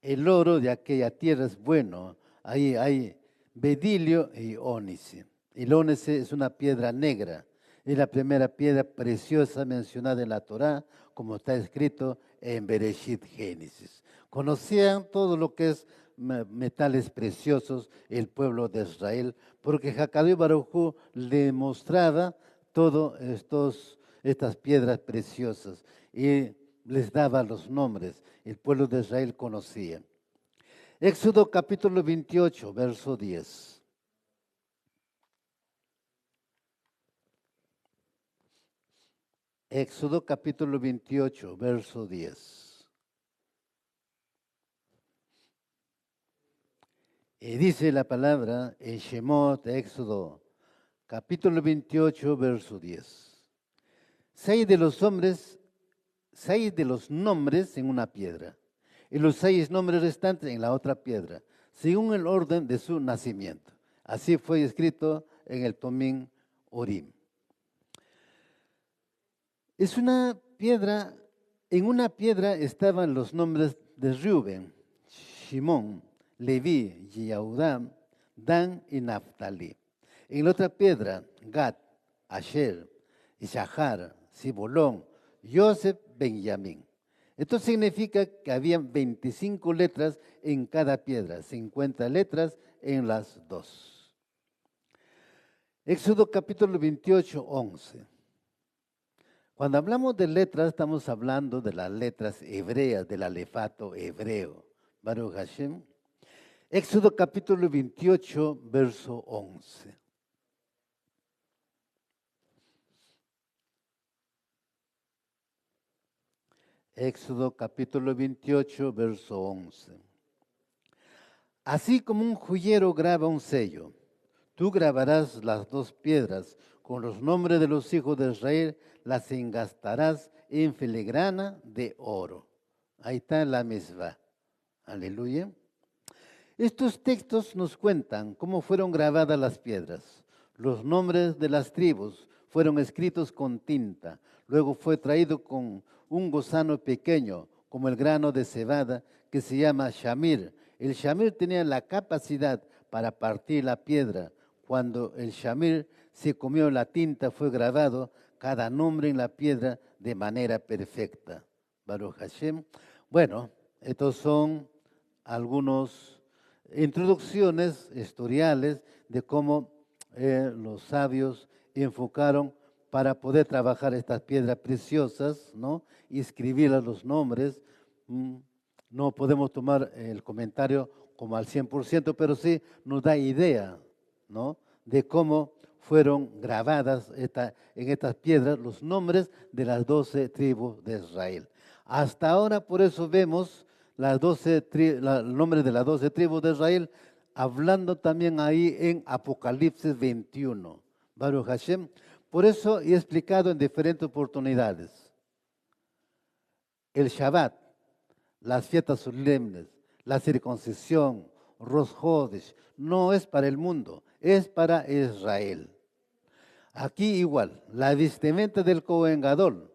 El oro de aquella tierra es bueno, ahí hay bedilio y ónice. El ónice es una piedra negra. Es la primera piedra preciosa mencionada en la Torá, como está escrito en Bereshit Génesis. Conocían todo lo que es metales preciosos el pueblo de Israel, porque Jacadí Baruj Hu le mostraba todas estas piedras preciosas y les daba los nombres. El pueblo de Israel conocía. Éxodo capítulo 28, verso 10. Éxodo capítulo 28, verso 10. Y dice la palabra en Shemot, Éxodo capítulo 28, verso 10. 6 de los hombres, 6 de los nombres en una piedra, y los 6 nombres restantes en la otra piedra, según el orden de su nacimiento. Así fue escrito en el Tomín Urim. Es una piedra, en una piedra estaban los nombres de Reuben, Shimón, Leví, Yehudá, Dan y Naftali. En la otra piedra, Gad, Asher, Issachar, Zebulón, Joseph, Benjamín. Esto significa que habían 25 letras en cada piedra, 50 letras en las dos. Éxodo capítulo 28, 11. Cuando hablamos de letras, estamos hablando de las letras hebreas, del alefato hebreo. Baruch Hashem. Éxodo capítulo 28, verso 11. Éxodo capítulo 28, verso 11. Así como un joyero graba un sello, tú grabarás las dos piedras con los nombres de los hijos de Israel, las engastarás en filigrana de oro. Ahí está la misma. Aleluya. Estos textos nos cuentan cómo fueron grabadas las piedras. Los nombres de las tribus fueron escritos con tinta. Luego fue traído con un gusano pequeño, como el grano de cebada, que se llama shamir. El shamir tenía la capacidad para partir la piedra. Cuando el shamir se comió la tinta, fue grabado cada nombre en la piedra de manera perfecta. Baruch Hashem. Bueno, estos son algunos introducciones historiales de cómo los sabios enfocaron para poder trabajar estas piedras preciosas, ¿no? Y escribirlas los nombres. No podemos tomar el comentario como al 100%, pero sí nos da idea, ¿no? De cómo fueron grabadas en estas piedras los nombres de las 12 tribus de Israel. Hasta ahora, por eso vemos el nombre de las 12 tribus de Israel, hablando también ahí en Apocalipsis 21. Baruch Hashem. Por eso he explicado en diferentes oportunidades. El Shabbat, las fiestas solemnes, la circuncisión, Rosh Hodesh, no es para el mundo, es para Israel. Aquí igual, la vestimenta del Cohen Gadol,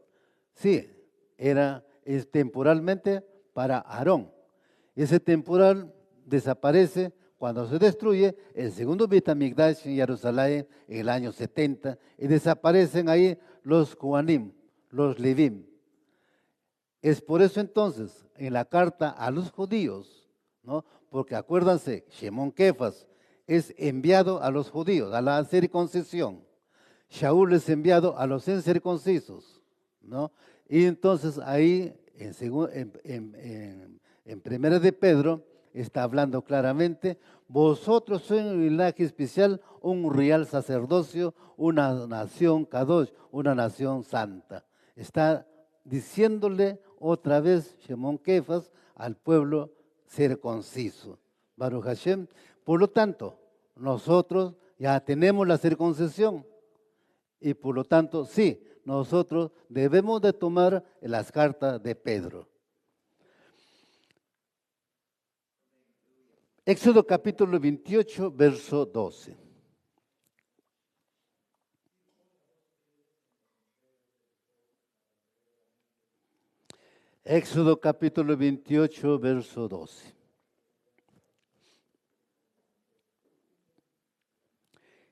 sí, es temporalmente para Aarón. Ese temporal desaparece cuando se destruye el segundo Beit HaMikdash en Jerusalén en el año 70 y desaparecen ahí los Kohanim, los Levim. Es por eso entonces en la carta a los judíos, ¿no? Porque acuérdense, Shimon Kefas es enviado a los judíos, a la circuncisión. Shaul es enviado a los incircuncisos, ¿no? Y entonces ahí en Primera de Pedro está hablando claramente, vosotros sois un linaje especial, un real sacerdocio, una nación Kadosh, una nación santa. Está diciéndole otra vez Shimon Kefas al pueblo circunciso. Baruch Hashem. Por lo tanto, nosotros ya tenemos la circuncisión y por lo tanto, sí, nosotros debemos de tomar las cartas de Pedro. Éxodo capítulo 28, verso 12. Éxodo capítulo 28, verso 12.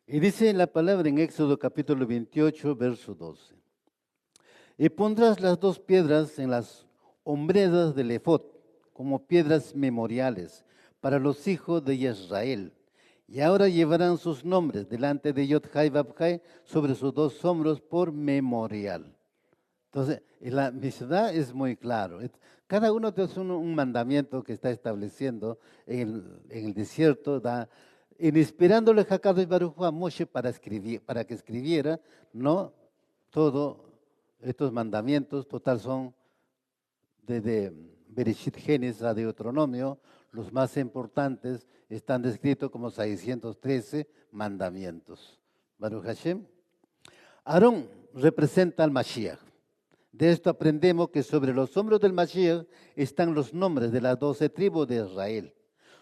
Y dice la palabra en Éxodo capítulo 28, verso 12. Y pondrás las dos piedras en las hombreras del efod, como piedras memoriales, para los hijos de Israel. Y ahora llevarán sus nombres delante de Yod-Hai Vab-Hai sobre sus dos hombros por memorial. Entonces, la Mishnah es muy claro. Cada uno es un mandamiento que está estableciendo en el desierto, inspirándole a Hakadosh Baruj Hu a Moshe para que escribiera, ¿no? Todos estos mandamientos, total son desde Bereshit Génesis a Deuteronomio, los más importantes están descritos como 613 mandamientos. Baruch Hashem. Aarón representa al Mashiach. De esto aprendemos que sobre los hombros del Mashiach están los nombres de las 12 tribus de Israel,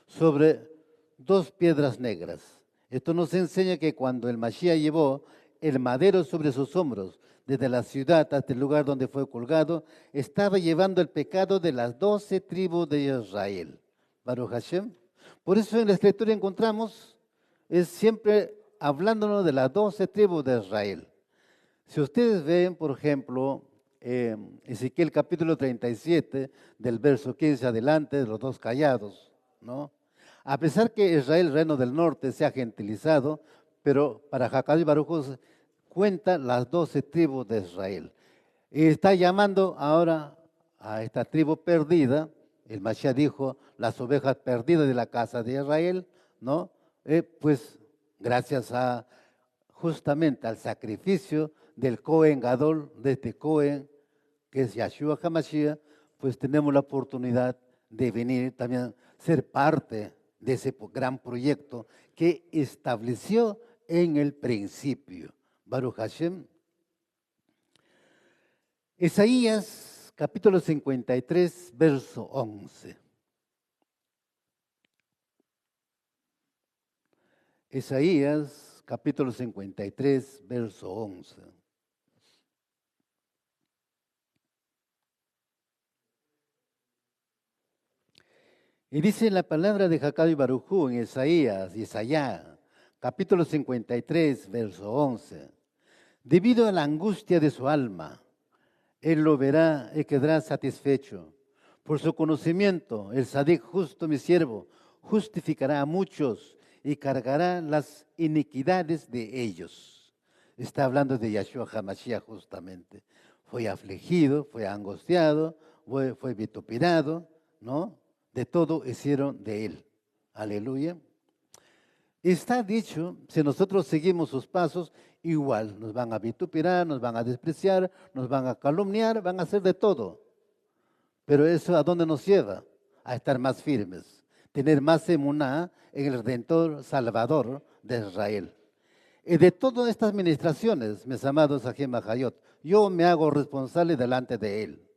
sobre dos piedras negras. Esto nos enseña que cuando el Mashiach llevó el madero sobre sus hombros, desde la ciudad hasta el lugar donde fue colgado, estaba llevando el pecado de las 12 tribus de Israel. Baruch Hashem. Por eso en la Escritura encontramos, es siempre hablándonos de las 12 tribus de Israel. Si ustedes ven, por ejemplo, Ezequiel capítulo 37, del verso 15 adelante, de los dos callados, ¿no? A pesar que Israel, el reino del norte, se ha gentilizado, pero para Jacob y Baruj cuenta las 12 tribus de Israel. Y está llamando ahora a esta tribu perdida. El Mashiach dijo, las ovejas perdidas de la casa de Israel, ¿no? Pues gracias a justamente al sacrificio del Cohen Gadol, de este Cohen, que es Yahshua HaMashiach, pues tenemos la oportunidad de venir también, ser parte de ese gran proyecto que estableció en el principio. Baruch Hashem. Isaías capítulo 53, verso 11. Isaías capítulo 53, verso 11. Y dice la palabra de Jacob y Barujú en Isaías, capítulo 53, verso 11. Debido a la angustia de su alma, él lo verá y quedará satisfecho. Por su conocimiento, el Sadik justo, mi siervo, justificará a muchos y cargará las iniquidades de ellos. Está hablando de Yahshua HaMashiach justamente. Fue afligido, fue angustiado, fue vitupinado, ¿no? De todo hicieron de él. Aleluya. Está dicho, si nosotros seguimos sus pasos, igual nos van a vituperar, nos van a despreciar, nos van a calumniar, van a hacer de todo. Pero eso ¿a dónde nos lleva? A estar más firmes, tener más emuná en el Redentor Salvador de Israel. Y de todas estas administraciones, mis amados Ajem Hayot, yo me hago responsable delante de él.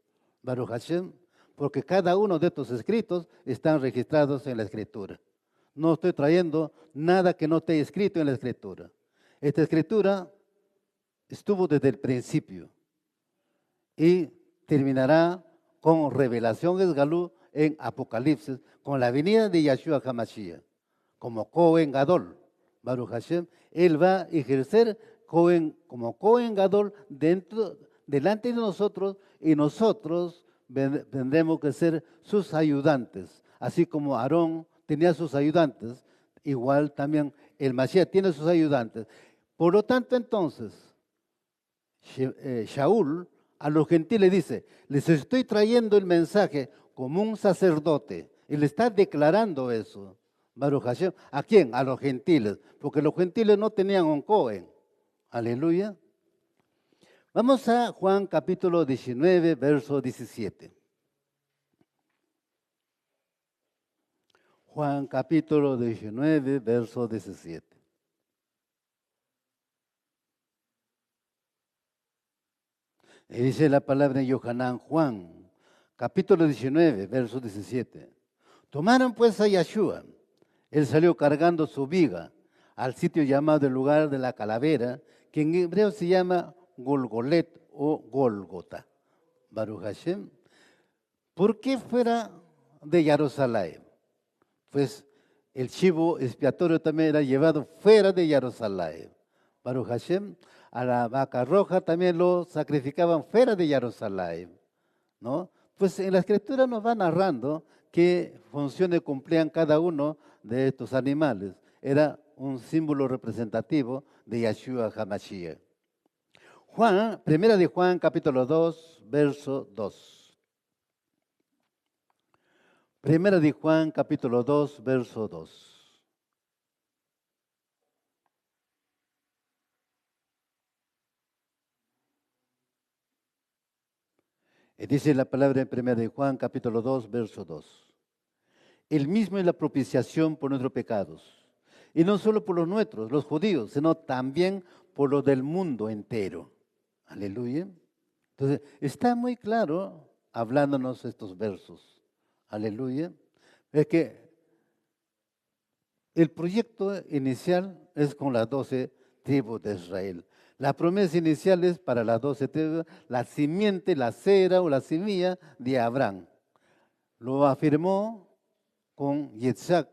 Baruch Hashem, porque cada uno de estos escritos están registrados en la Escritura. No estoy trayendo nada que no esté escrito en la Escritura. Esta Escritura estuvo desde el principio y terminará con revelación Esgalú en Apocalipsis, con la venida de Yahshua HaMashiach, como Cohen Gadol. Baruch Hashem, él va a ejercer como Cohen Gadol delante de nosotros, y nosotros tendremos que ser sus ayudantes, así como Aarón tenía sus ayudantes, igual también el Mashiach tiene sus ayudantes. Por lo tanto, entonces, Shaul a los gentiles dice, les estoy trayendo el mensaje como un sacerdote, y le está declarando eso. Baruch Hashem. ¿A quién? A los gentiles, porque los gentiles no tenían un Cohen. Aleluya. Vamos a Juan capítulo 19, verso 17. Juan capítulo 19, verso 17. Y dice la palabra de Yohanan, Juan, capítulo 19, verso 17. Tomaron pues a Yahshua. Él salió cargando su viga al sitio llamado el lugar de la calavera, que en hebreo se llama Golgolet o Gólgota. Baruch Hashem. ¿Por qué fuera de Jerusalén? Pues el chivo expiatorio también era llevado fuera de Jerusalén. Baruch Hashem. A la vaca roja también lo sacrificaban fuera de Jerusalén, ¿no? Pues en la Escritura nos va narrando qué funciones cumplían cada uno de estos animales. Era un símbolo representativo de Yahshua HaMashiach. Primera de Juan, capítulo 2, verso 2. Primera de Juan, capítulo 2, verso 2. Y dice la palabra en primera de Juan, capítulo 2, verso 2. Él mismo es la propiciación por nuestros pecados. Y no solo por los nuestros, los judíos, sino también por los del mundo entero. Aleluya. Entonces, está muy claro hablándonos estos versos. Aleluya. Es que el proyecto inicial es con las 12 tribus de Israel. La promesa inicial es para las 12 tribus, la simiente, la cera o la semilla de Abraham. Lo afirmó con Yitzhak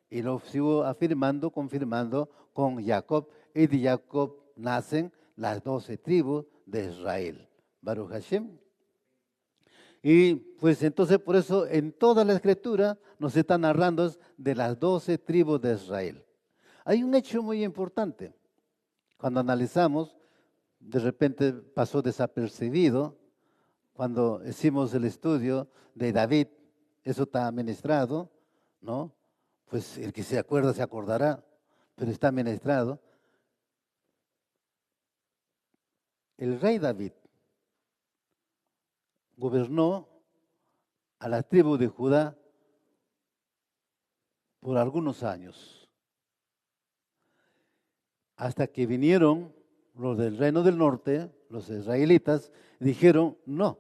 Y lo sigo afirmando, confirmando con Jacob. Y de Jacob nacen las 12 tribus de Israel. Baruch Hashem. Y pues entonces por eso en toda la escritura nos está narrando de las 12 tribus de Israel. Hay un hecho muy importante. Cuando analizamos, de repente pasó desapercibido, cuando hicimos el estudio de David, eso está ministrado, ¿no? Pues el que se acuerda se acordará, pero está ministrado. El rey David gobernó a la tribu de Judá por algunos años, hasta que vinieron los del reino del norte, los israelitas, y dijeron, no,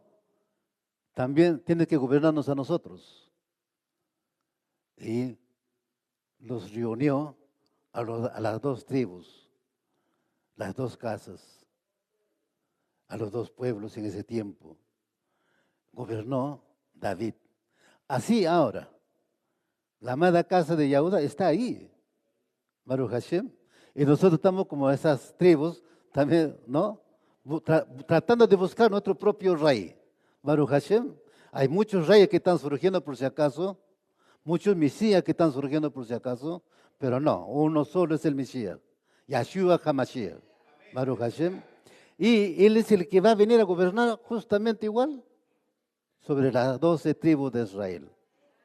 también tiene que gobernarnos a nosotros. Y los reunió a las 2 tribus, las 2 casas, a los 2 pueblos en ese tiempo. Gobernó David. Así ahora, la amada casa de Yahuda está ahí, Baruch Hashem. Y nosotros estamos como esas tribus, también, ¿no? Tratando de buscar nuestro propio rey, Baruch Hashem. Hay muchos reyes que están surgiendo por si acaso, muchos Mesías que están surgiendo por si acaso, pero no, uno solo es el Mesías, Yahshua HaMashiach, Baruch Hashem. Y él es el que va a venir a gobernar justamente igual sobre las 12 tribus de Israel.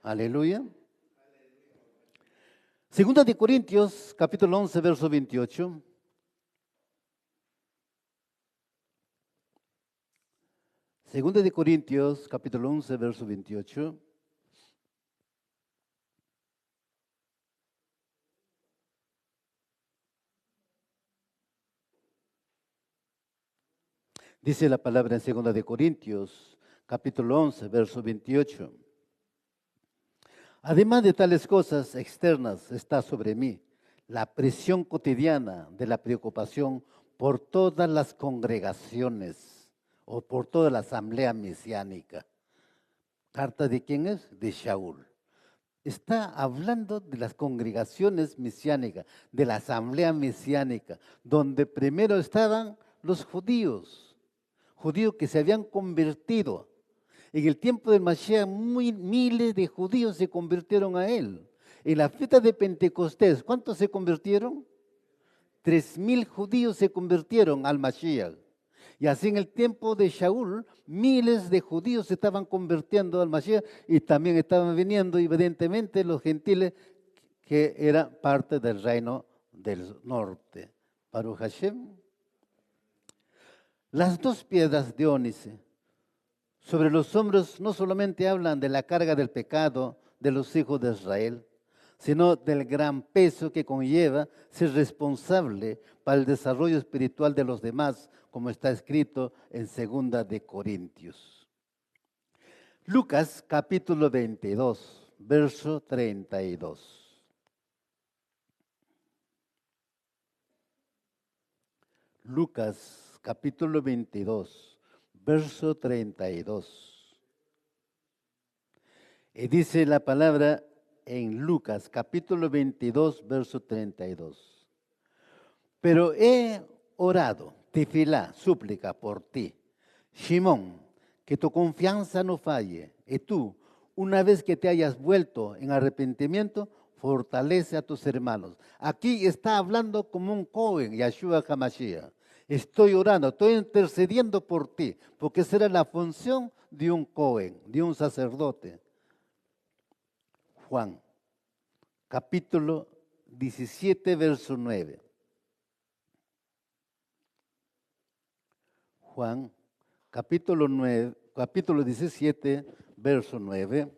Aleluya. Segunda de Corintios, capítulo 11, verso 28. Segunda de Corintios, capítulo 11, verso 28. Dice la palabra en Segunda de Corintios, capítulo 11, verso 28. Además de tales cosas externas está sobre mí la presión cotidiana de la preocupación por todas las congregaciones o por toda la asamblea mesiánica. ¿Carta de quién es? De Shaul. Está hablando de las congregaciones mesiánicas, de la asamblea mesiánica, donde primero estaban los judíos que se habían convertido. En el tiempo del Mashiach, miles de judíos se convirtieron a él. En la fiesta de Pentecostés, ¿cuántos se convirtieron? 3,000 judíos se convirtieron al Mashiach. Y así en el tiempo de Shaul, miles de judíos se estaban convirtiendo al Mashiach y también estaban viniendo evidentemente los gentiles que eran parte del reino del norte. Baruch Hashem. Las 2 piedras de ónice sobre los hombros no solamente hablan de la carga del pecado de los hijos de Israel, sino del gran peso que conlleva ser responsable para el desarrollo espiritual de los demás, como está escrito en 2 de Corintios. Lucas capítulo 22, verso 32. Lucas capítulo 22, verso 32. Y dice la palabra en Lucas, capítulo 22, verso 32. Pero he orado, tefilá, súplica por ti, Shimón, que tu confianza no falle. Y tú, una vez que te hayas vuelto en arrepentimiento, fortalece a tus hermanos. Aquí está hablando como un Cohen, Yahshua HaMashiach. Estoy orando, estoy intercediendo por ti, porque esa era la función de un Cohen, de un sacerdote. Juan, capítulo 17, verso 9. Juan, capítulo 17, verso 9.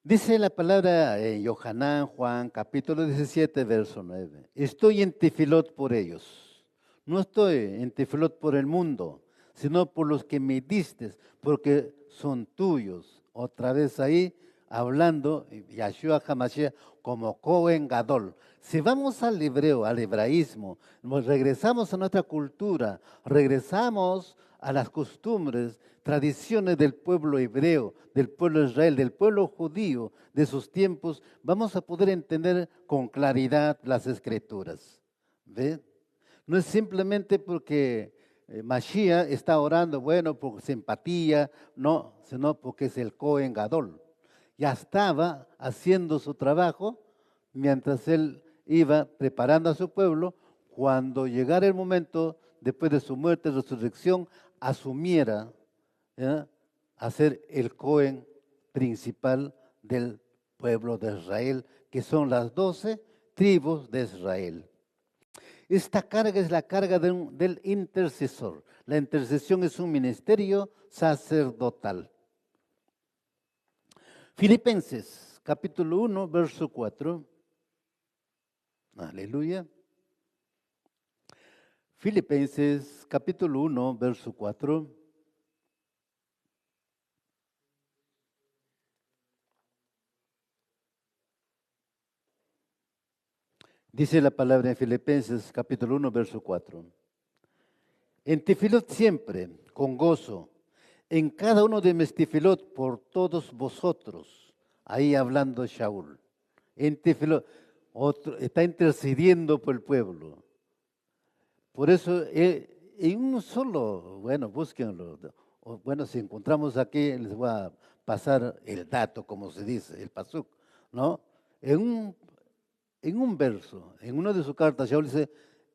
Dice la palabra en Yohanan, Juan, capítulo 17, verso 9. Estoy en tefilot por ellos. No estoy en tefilot por el mundo, sino por los que me diste, porque son tuyos. Otra vez ahí, hablando, Yahshua HaMashiach, como Cohen Gadol. Si vamos al hebreo, al hebraísmo, nos regresamos a nuestra cultura, regresamos a las costumbres, tradiciones del pueblo hebreo, del pueblo de Israel, del pueblo judío de sus tiempos, vamos a poder entender con claridad las Escrituras. ¿Ve? No es simplemente porque Mashiach está orando, bueno, por simpatía, no, sino porque es el Cohen Gadol. Ya estaba haciendo su trabajo mientras él iba preparando a su pueblo. Cuando llegara el momento, después de su muerte y resurrección, asumiera, ¿ya?, a ser el Cohen principal del pueblo de Israel, que son las 12 tribus de Israel. Esta carga es la carga del intercesor. La intercesión es un ministerio sacerdotal. Filipenses, capítulo 1, verso 4. Aleluya. Filipenses, capítulo 1, verso 4. Dice la palabra en Filipenses, capítulo 1, verso 4. En Tefilot siempre, con gozo, en cada uno de mis Tefilot por todos vosotros. Ahí hablando Shaul. En Tefilot, está intercediendo por el pueblo. Por eso, en un solo, bueno, búsquenlo. Bueno, si encontramos aquí, les voy a pasar el dato, como se dice, el pasuk, ¿no? En un verso, en una de sus cartas, Shaul dice,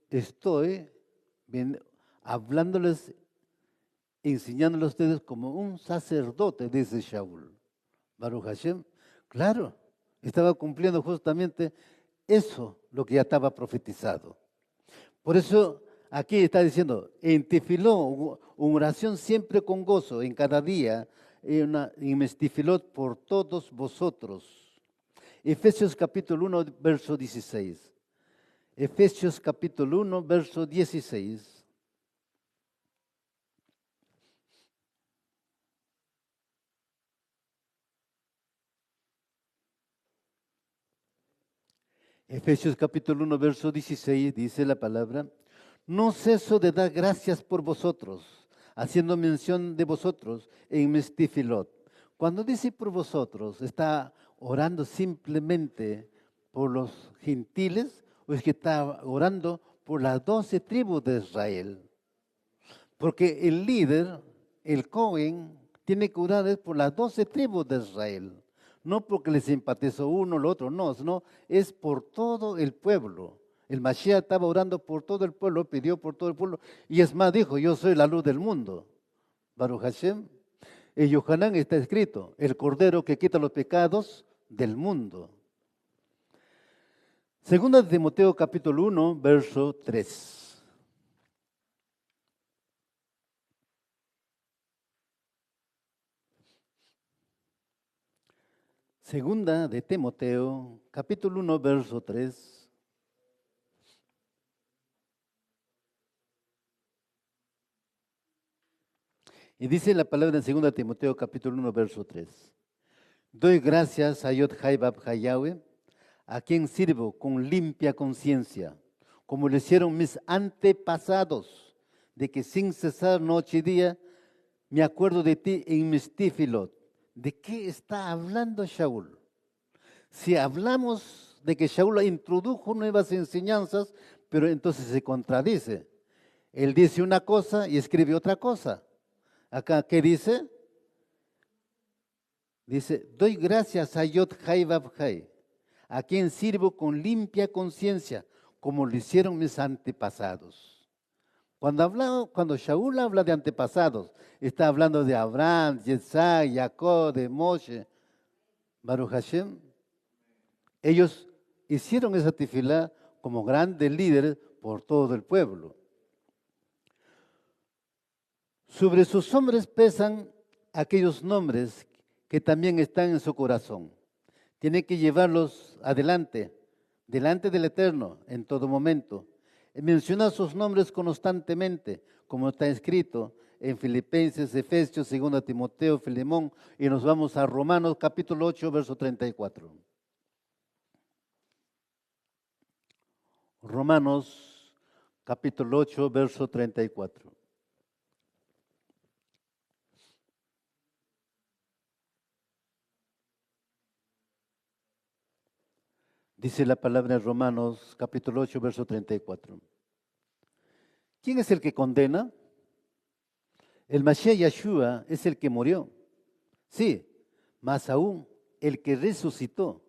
estoy hablándoles, enseñándoles a ustedes como un sacerdote, dice Shaul. Baruch Hashem, claro, estaba cumpliendo justamente eso, lo que ya estaba profetizado. Por eso aquí está diciendo, en tefiló, una oración siempre con gozo, en cada día, en mis tefilot por todos vosotros. Efesios capítulo 1, verso 16. Efesios capítulo 1, verso 16. Efesios capítulo 1, verso 16 dice la palabra, no ceso de dar gracias por vosotros, haciendo mención de vosotros en mis tefilot. Cuando dice por vosotros, está orando simplemente por los gentiles o es que está orando por las 12 tribus de Israel. Porque el líder, el Cohen, tiene que orar por las 12 tribus de Israel. No porque le simpatizó uno o el otro, no, sino es por todo el pueblo. El Mashiach estaba orando por todo el pueblo, pidió por todo el pueblo. Y es más, dijo, yo soy la luz del mundo. Baruch Hashem. En Yohanan está escrito, el Cordero que quita los pecados del mundo. Segunda de Timoteo capítulo 1, verso 3. Segunda de Timoteo, capítulo 1, verso 3. Y dice la palabra en segunda de Timoteo, capítulo 1, verso 3. Doy gracias a Yod Haibab Yahweh, a quien sirvo con limpia conciencia, como lo hicieron mis antepasados, de que sin cesar noche y día me acuerdo de ti en mis tifilot. ¿De qué está hablando Shaul? Si hablamos de que Shaul introdujo nuevas enseñanzas, pero entonces se contradice. Él dice una cosa y escribe otra cosa. Acá, ¿qué dice? Dice, doy gracias a Yod Hai Vav Hai, a quien sirvo con limpia conciencia, como lo hicieron mis antepasados. Cuando Shaul habla de antepasados, está hablando de Abraham, de Isaac, Jacob, de Moshe, Baruch Hashem. Ellos hicieron esa tefilá como grandes líderes por todo el pueblo. Sobre sus hombres pesan aquellos nombres que también están en su corazón. Tiene que llevarlos adelante, delante del Eterno, en todo momento. Menciona sus nombres constantemente, como está escrito en Filipenses, Efesios, 2 Timoteo, Filemón, y nos vamos a Romanos capítulo 8, verso 34. Romanos capítulo 8, verso 34. Dice la palabra en Romanos capítulo 8, verso 34. ¿Quién es el que condena? El Mashiach Yeshua es el que murió. Sí, más aún el que resucitó,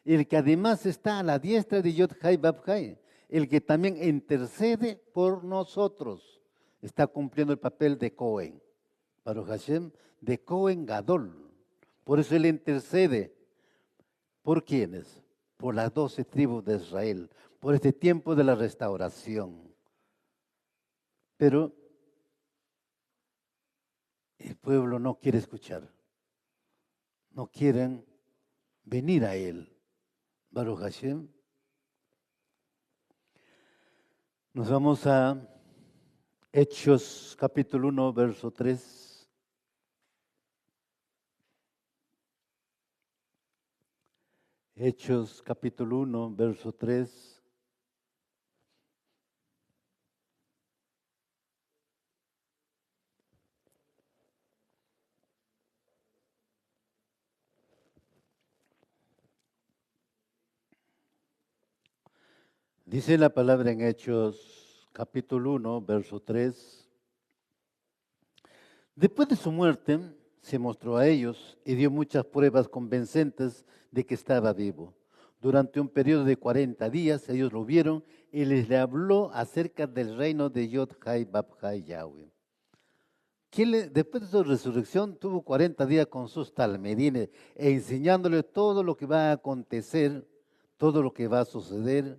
el que además está a la diestra de Yod-Hai Bab-Hai, el que también intercede por nosotros. Está cumpliendo el papel de Cohen, Baruch Hashem, de Cohen Gadol. Por eso él intercede. ¿Por quiénes? Por las 12 tribus de Israel, por este tiempo de la restauración. Pero el pueblo no quiere escuchar, no quieren venir a él. Baruch Hashem. Nos vamos a Hechos capítulo 1, verso 3. Hechos capítulo 1, verso 3. Dice la palabra en Hechos capítulo 1, verso 3. Después de su muerte, se mostró a ellos y dio muchas pruebas convincentes de que estaba vivo. Durante un periodo de 40 días, ellos lo vieron y les le habló acerca del reino de Yod-Hai Bab-Hai Yahweh. Después de su resurrección, tuvo 40 días con sus talmidines e enseñándole todo lo que va a acontecer, todo lo que va a suceder.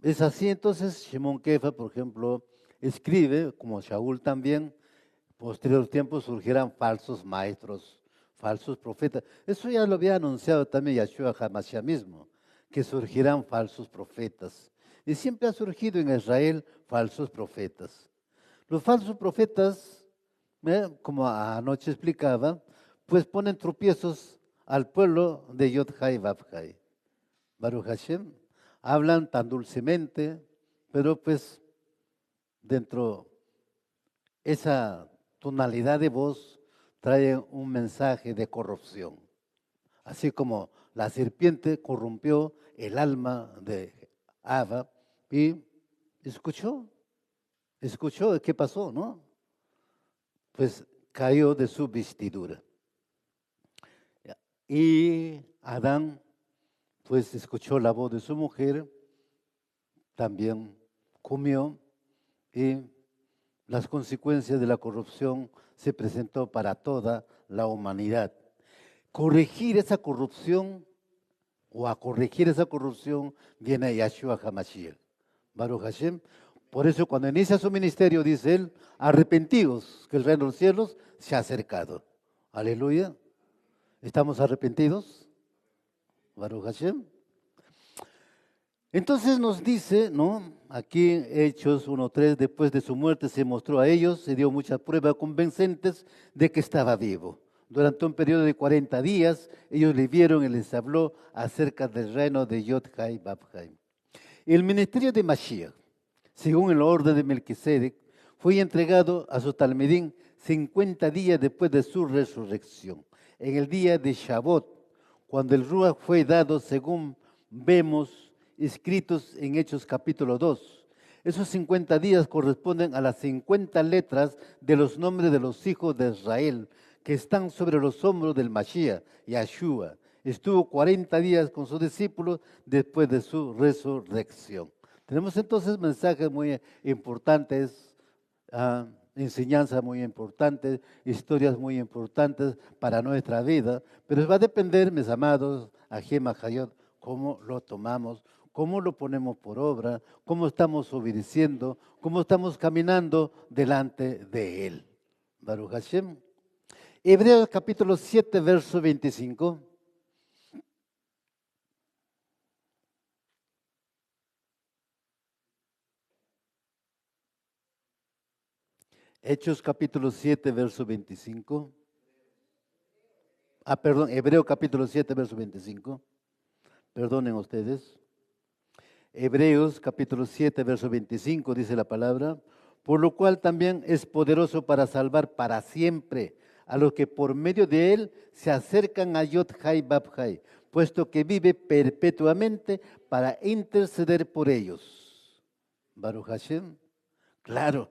Es así, entonces, Shimon Kefa, por ejemplo, escribe, como Shaul también, posterior tiempo surgirán falsos maestros, falsos profetas. Eso ya lo había anunciado también Yeshua HaMashiach mismo, que surgirán falsos profetas. Y siempre ha surgido en Israel falsos profetas. Los falsos profetas, como anoche explicaba, pues ponen tropiezos al pueblo de Yod-Hai Bab-Hai. Baruch Hashem. Hablan tan dulcemente, pero pues dentro esa tonalidad de voz trae un mensaje de corrupción. Así como la serpiente corrompió el alma de Ava y escuchó qué pasó, ¿no? Pues cayó de su vestidura. Y Adán pues escuchó la voz de su mujer, también comió y las consecuencias de la corrupción se presentó para toda la humanidad. Corregir esa corrupción o a corregir esa corrupción viene Yeshua HaMashiach, Baruch Hashem. Por eso cuando inicia su ministerio dice él, arrepentidos que el reino de los cielos se ha acercado. Aleluya. ¿Estamos arrepentidos? Baruch Hashem. Entonces nos dice, ¿no? Aquí Hechos 1:3, después de su muerte se mostró a ellos, se dio muchas pruebas convincentes de que estaba vivo. Durante un periodo de 40 días, ellos le vieron y les habló acerca del reino de Yod-Hai Bab-Hai. El ministerio de Mashiach, según el orden de Melquisedec, fue entregado a su talmidín 50 días después de su resurrección, en el día de Shavuot, cuando el Ruach fue dado según vemos escritos en Hechos capítulo 2. Esos 50 días corresponden a las 50 letras de los nombres de los hijos de Israel que están sobre los hombros del Mashiach, Yeshua. Estuvo 40 días con sus discípulos después de su resurrección. Tenemos entonces mensajes muy importantes, enseñanzas muy importantes, historias muy importantes para nuestra vida, pero va a depender, mis amados, Ajem Hayot, cómo lo tomamos, cómo lo ponemos por obra, cómo estamos obedeciendo, cómo estamos caminando delante de Él. Baruch Hashem. Hebreos capítulo 7, verso 25. Hechos capítulo 7, verso 25. Perdón, Hebreo capítulo 7, verso 25. Perdonen ustedes. Hebreos capítulo 7, verso 25 dice la palabra, por lo cual también es poderoso para salvar para siempre a los que por medio de él se acercan a Yod-Hai Bab-Hai, puesto que vive perpetuamente para interceder por ellos. Baruch Hashem, claro.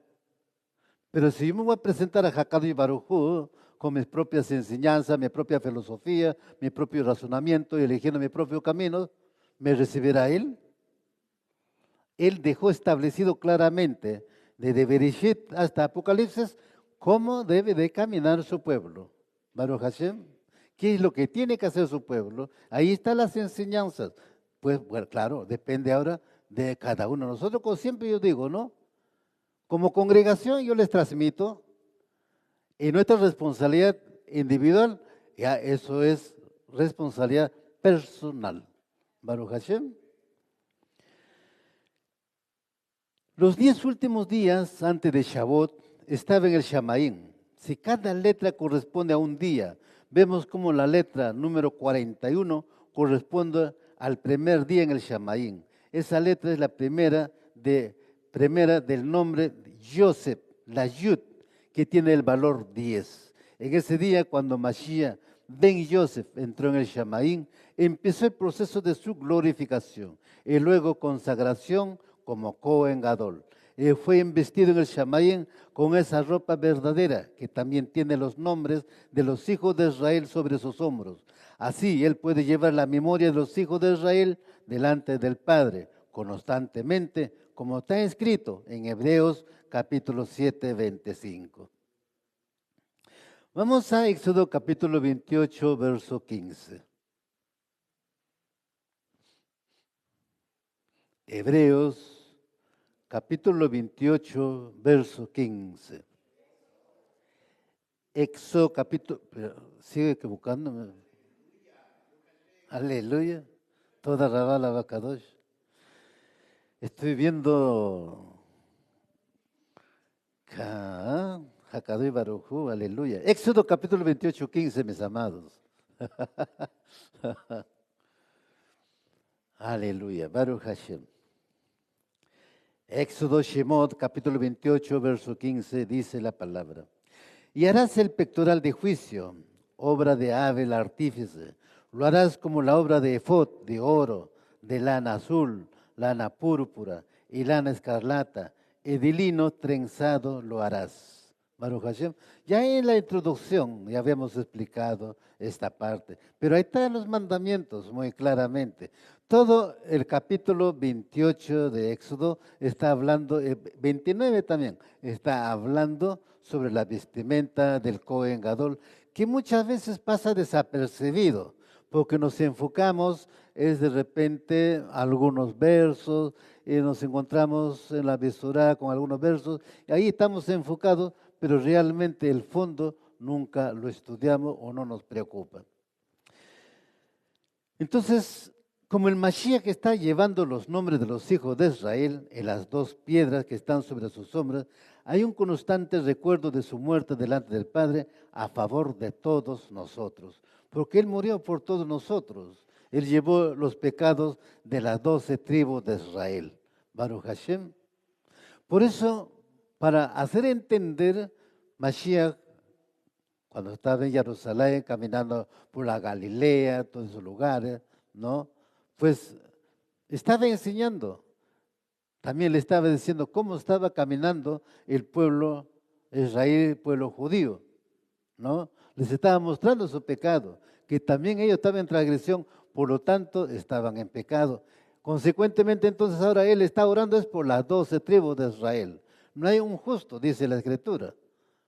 Pero si yo me voy a presentar a Hakadosh Baruj Hu con mis propias enseñanzas, mi propia filosofía, mi propio razonamiento y eligiendo mi propio camino, ¿me recibirá Él? Él dejó establecido claramente, desde Bereshit hasta Apocalipsis, cómo debe de caminar su pueblo. Baruch Hashem, ¿qué es lo que tiene que hacer su pueblo? Ahí están las enseñanzas. Pues, bueno, claro, depende ahora de cada uno. Nosotros, como siempre yo digo, ¿no? Como congregación yo les transmito, y nuestra responsabilidad individual, ya eso es responsabilidad personal. Baruch Hashem. Los 10 últimos días antes de Shavuot estaba en el Shamaín. Si cada letra corresponde a un día, vemos como la letra número 41 corresponde al primer día en el Shamaín. Esa letra es la primera del nombre Yosef, la Yud, que tiene el valor 10. En ese día, cuando Mashiach ben Yosef entró en el Shamaín, empezó el proceso de su glorificación y luego consagración como Cohen Gadol. Fue investido en el Shamaín con esa ropa verdadera que también tiene los nombres de los hijos de Israel sobre sus hombros. Así él puede llevar la memoria de los hijos de Israel delante del Padre constantemente, como está escrito en Hebreos capítulo 7, 25. Vamos a Éxodo capítulo 28, verso 15. Hebreos capítulo 28, verso 15. Éxodo capítulo, sigue equivocándome. Aleluya. Toda Rabá Bacadosh. Estoy viendo Hakadosh Baruj Hu, aleluya. Éxodo capítulo 28, 15, mis amados. Aleluya, Baruch Hashem. Éxodo Shemot, capítulo 28, verso 15, dice la palabra. Y harás el pectoral de juicio, obra de Abel artífice. Lo harás como la obra de efod, de oro, de lana azul, lana púrpura y lana escarlata, y de lino trenzado lo harás. Baruch Hashem. Ya en la introducción ya habíamos explicado esta parte, pero ahí están los mandamientos muy claramente. Todo el capítulo 28 de Éxodo está hablando, 29 también, está hablando sobre la vestimenta del Cohen Gadol, que muchas veces pasa desapercibido, porque nos enfocamos, es de repente algunos versos, y nos encontramos en la Besorá con algunos versos, y ahí estamos enfocados, pero realmente el fondo nunca lo estudiamos o no nos preocupa. Entonces, como el Mashiach está llevando los nombres de los hijos de Israel en las dos piedras que están sobre sus hombros, hay un constante recuerdo de su muerte delante del Padre a favor de todos nosotros, porque Él murió por todos nosotros. Él llevó los pecados de las 12 tribus de Israel. Baruch Hashem. Por eso, para hacer entender, Mashiach, cuando estaba en Jerusalén, caminando por la Galilea, todos esos lugares, ¿no? Pues estaba enseñando. También le estaba diciendo cómo estaba caminando el pueblo Israel, el pueblo judío, ¿no? Les estaba mostrando su pecado, que también ellos estaban en transgresión, por lo tanto estaban en pecado. Consecuentemente, entonces ahora él está orando es por las 12 tribus de Israel. No hay un justo, dice la Escritura.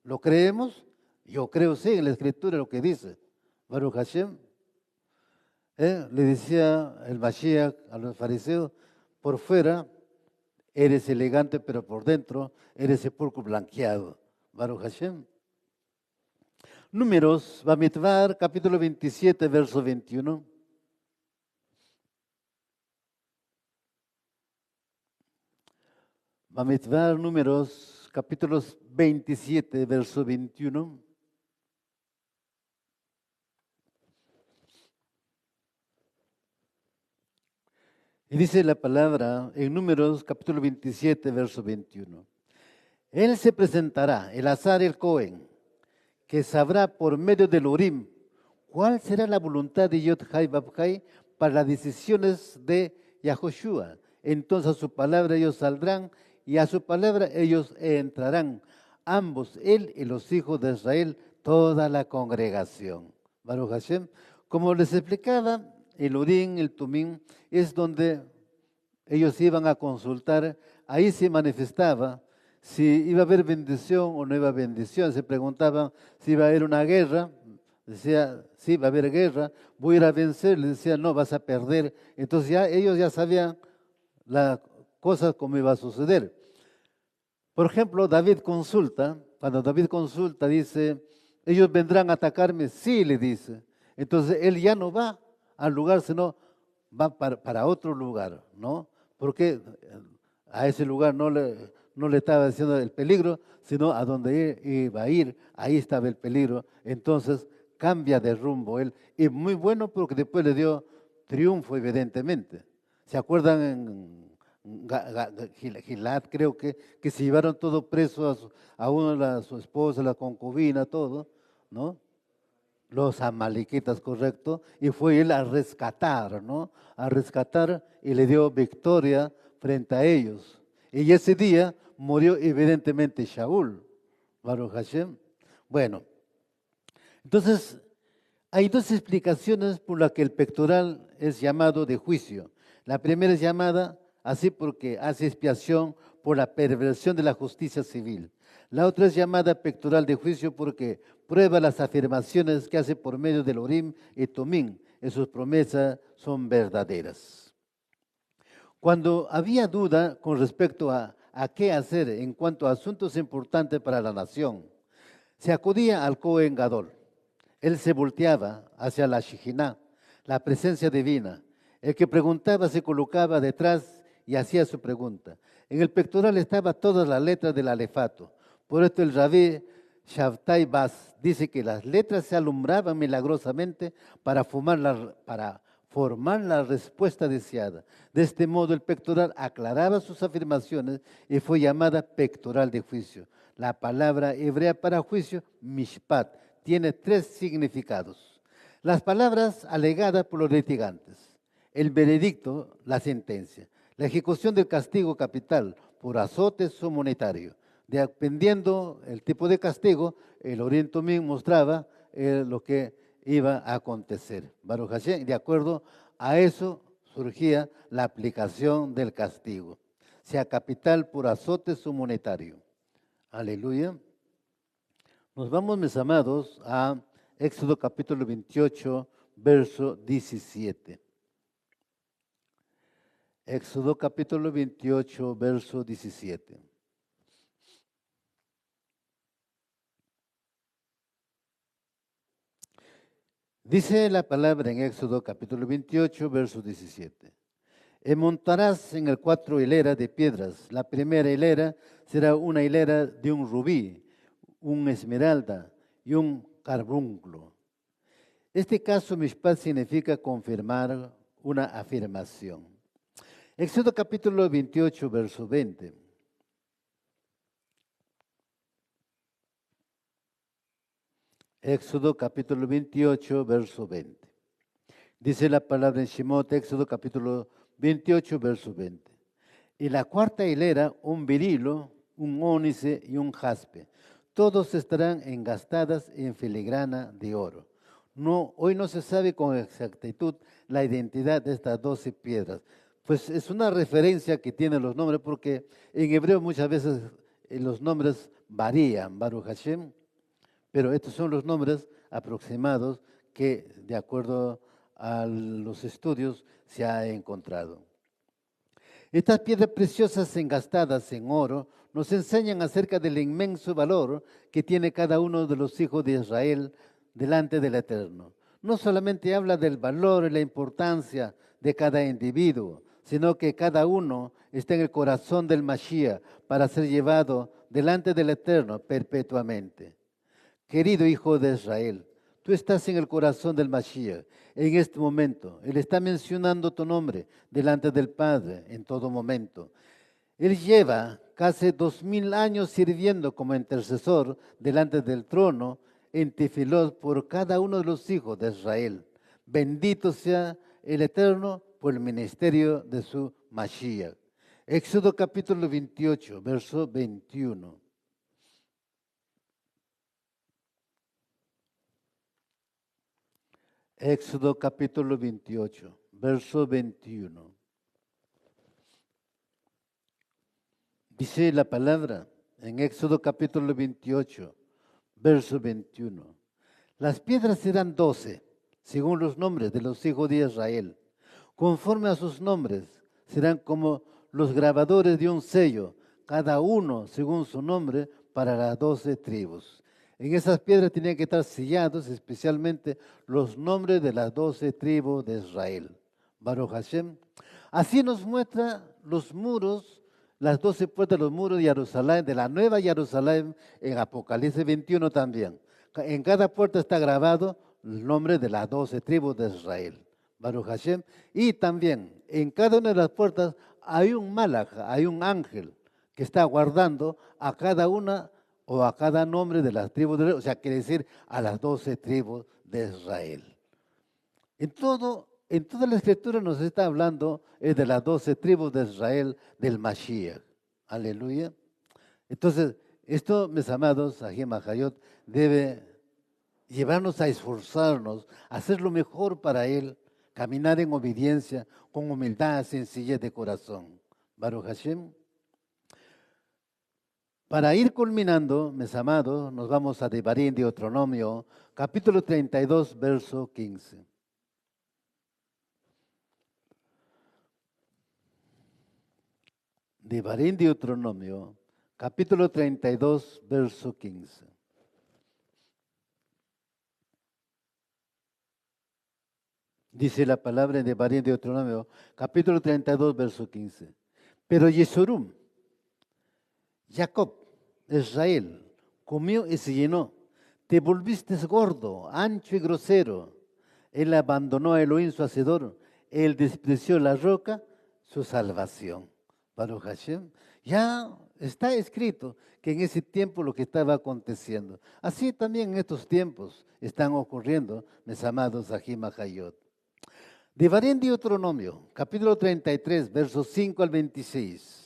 ¿Lo creemos? Yo creo sí en la Escritura lo que dice. Baruch Hashem. Le decía el Mashiach a los fariseos, por fuera eres elegante, pero por dentro eres sepulcro blanqueado. Baruch Hashem. Números, Bamidbar, capítulo 27, verso 21. Bamidbar, Números, capítulos 27, verso 21. Y dice la palabra en Números capítulo 27, verso 21. Él se presentará, el Azar el Cohen, que sabrá por medio del Urim ¿cuál será la voluntad de Yod-Hai Bab-Hai para las decisiones de Yahoshua? Entonces a su palabra ellos saldrán y a su palabra ellos entrarán, ambos, él y los hijos de Israel, toda la congregación. Baruch Hashem, como les explicaba, el Urim, el Tumim, es donde ellos iban a consultar, ahí se manifestaba si iba a haber bendición o no iba a haber bendición. Se preguntaban si iba a haber una guerra, decía, sí, va a haber guerra, voy a ir a vencer, le decía, no, vas a perder. Entonces ya ellos ya sabían las cosas como iba a suceder. Por ejemplo, David consulta, cuando David consulta dice, ellos vendrán a atacarme, sí, le dice. Entonces él ya no va al lugar, sino va para otro lugar, ¿no? Porque a ese lugar no le estaba diciendo el peligro, sino a donde iba a ir, ahí estaba el peligro. Entonces cambia de rumbo él. Y muy bueno porque después le dio triunfo, evidentemente. ¿Se acuerdan en Gilad, creo que se llevaron todo preso a uno, a su esposa, la concubina, todo, ¿no? Los amalequitas, correcto, y fue él a rescatar, ¿no? A rescatar y le dio victoria frente a ellos. Y ese día murió evidentemente Shaul, Baruch Hashem. Bueno, entonces hay dos explicaciones por las que el pectoral es llamado de juicio. La primera es llamada así porque hace expiación por la perversión de la justicia civil. La otra es llamada pectoral de juicio porque prueba las afirmaciones que hace por medio del Urim y Tumim, y sus promesas son verdaderas. Cuando había duda con respecto a qué hacer en cuanto a asuntos importantes para la nación, se acudía al Cohen Gadol. Él se volteaba hacia la Shejinah, la presencia divina. El que preguntaba se colocaba detrás y hacía su pregunta. En el pectoral estaba todas las letras del alefato. Por esto el rabí Shabtai Bas dice que las letras se alumbraban milagrosamente para formar la respuesta deseada. De este modo el pectoral aclaraba sus afirmaciones y fue llamada pectoral de juicio. La palabra hebrea para juicio, mishpat, tiene tres significados. Las palabras alegadas por los litigantes, el veredicto, la sentencia, la ejecución del castigo capital por azote monetario. Dependiendo el tipo de castigo, el Urim Tumim mostraba lo que iba a acontecer. Baruch Hashem, de acuerdo a eso surgía la aplicación del castigo, sea capital por azote monetario. Aleluya. Nos vamos, mis amados, a Éxodo capítulo 28, verso 17. Éxodo capítulo 28, verso 17. Dice la palabra en Éxodo capítulo 28, verso 17. Y montarás en el 4 hileras de piedras. La primera hilera será una hilera de un rubí, un esmeralda y un carbunclo. Este caso, mishpat, significa confirmar una afirmación. Éxodo capítulo 28, verso 20. Éxodo capítulo 28, verso 20. Dice la palabra en Shemot, Éxodo capítulo 28, verso 20. Y la cuarta hilera, un berilo, un ónice y un jaspe. Todos estarán engastadas en filigrana de oro. No, hoy no se sabe con exactitud la identidad de estas 12 piedras. Pues es una referencia que tienen los nombres, porque en hebreo muchas veces los nombres varían, Baruch Hashem, pero estos son los nombres aproximados que, de acuerdo a los estudios, se ha encontrado. Estas piedras preciosas engastadas en oro nos enseñan acerca del inmenso valor que tiene cada uno de los hijos de Israel delante del Eterno. No solamente habla del valor y la importancia de cada individuo, sino que cada uno está en el corazón del Mashiach para ser llevado delante del Eterno perpetuamente. Querido hijo de Israel, tú estás en el corazón del Mashiach en este momento. Él está mencionando tu nombre delante del Padre en todo momento. Él lleva casi 2000 años sirviendo como intercesor delante del trono en Tefilot por cada uno de los hijos de Israel. Bendito sea el Eterno por el ministerio de su Mashiach. Éxodo capítulo 28, verso 21. Éxodo capítulo 28, verso 21. Dice la palabra en Éxodo capítulo 28, verso 21. Las piedras serán 12, según los nombres de los hijos de Israel. Conforme a sus nombres, serán como los grabadores de un sello, cada uno según su nombre, para las 12 tribus. En esas piedras tenían que estar sellados especialmente los nombres de las 12 tribus de Israel. Baruch Hashem. Así nos muestra los muros, las 12 puertas de los muros de Jerusalén, de la nueva Jerusalén, en Apocalipsis 21 también. En cada puerta está grabado el nombre de las 12 tribus de Israel. Baruch Hashem. Y también en cada una de las puertas hay un malach, hay un ángel que está guardando a cada una o a cada nombre de las tribus de Israel, o sea, quiere decir a las 12 tribus de Israel. En toda la escritura nos está hablando de las 12 tribus de Israel del Mashiach. Aleluya. Entonces, esto, mis amados, Ajim Ajayot, debe llevarnos a esforzarnos, a hacer lo mejor para Él, caminar en obediencia, con humildad, sencillez de corazón. Baruch Hashem. Para ir culminando, mis amados, nos vamos a Devarim, Deuteronomio, capítulo 32, verso 15. Devarim, Deuteronomio, capítulo 32, verso 15. Dice la palabra en Devarim, Deuteronomio, capítulo 32, verso 15. Pero Yesurum, Jacob, Israel, comió y se llenó. Te volviste gordo, ancho y grosero. Él abandonó a Elohim su hacedor. Él despreció la roca, su salvación. Baruch Hashem. Ya está escrito que en ese tiempo lo que estaba aconteciendo. Así también en estos tiempos están ocurriendo, mis amados Ajim Ajayot. Devarim Deuteronomio, capítulo 33, versos 5 al 26.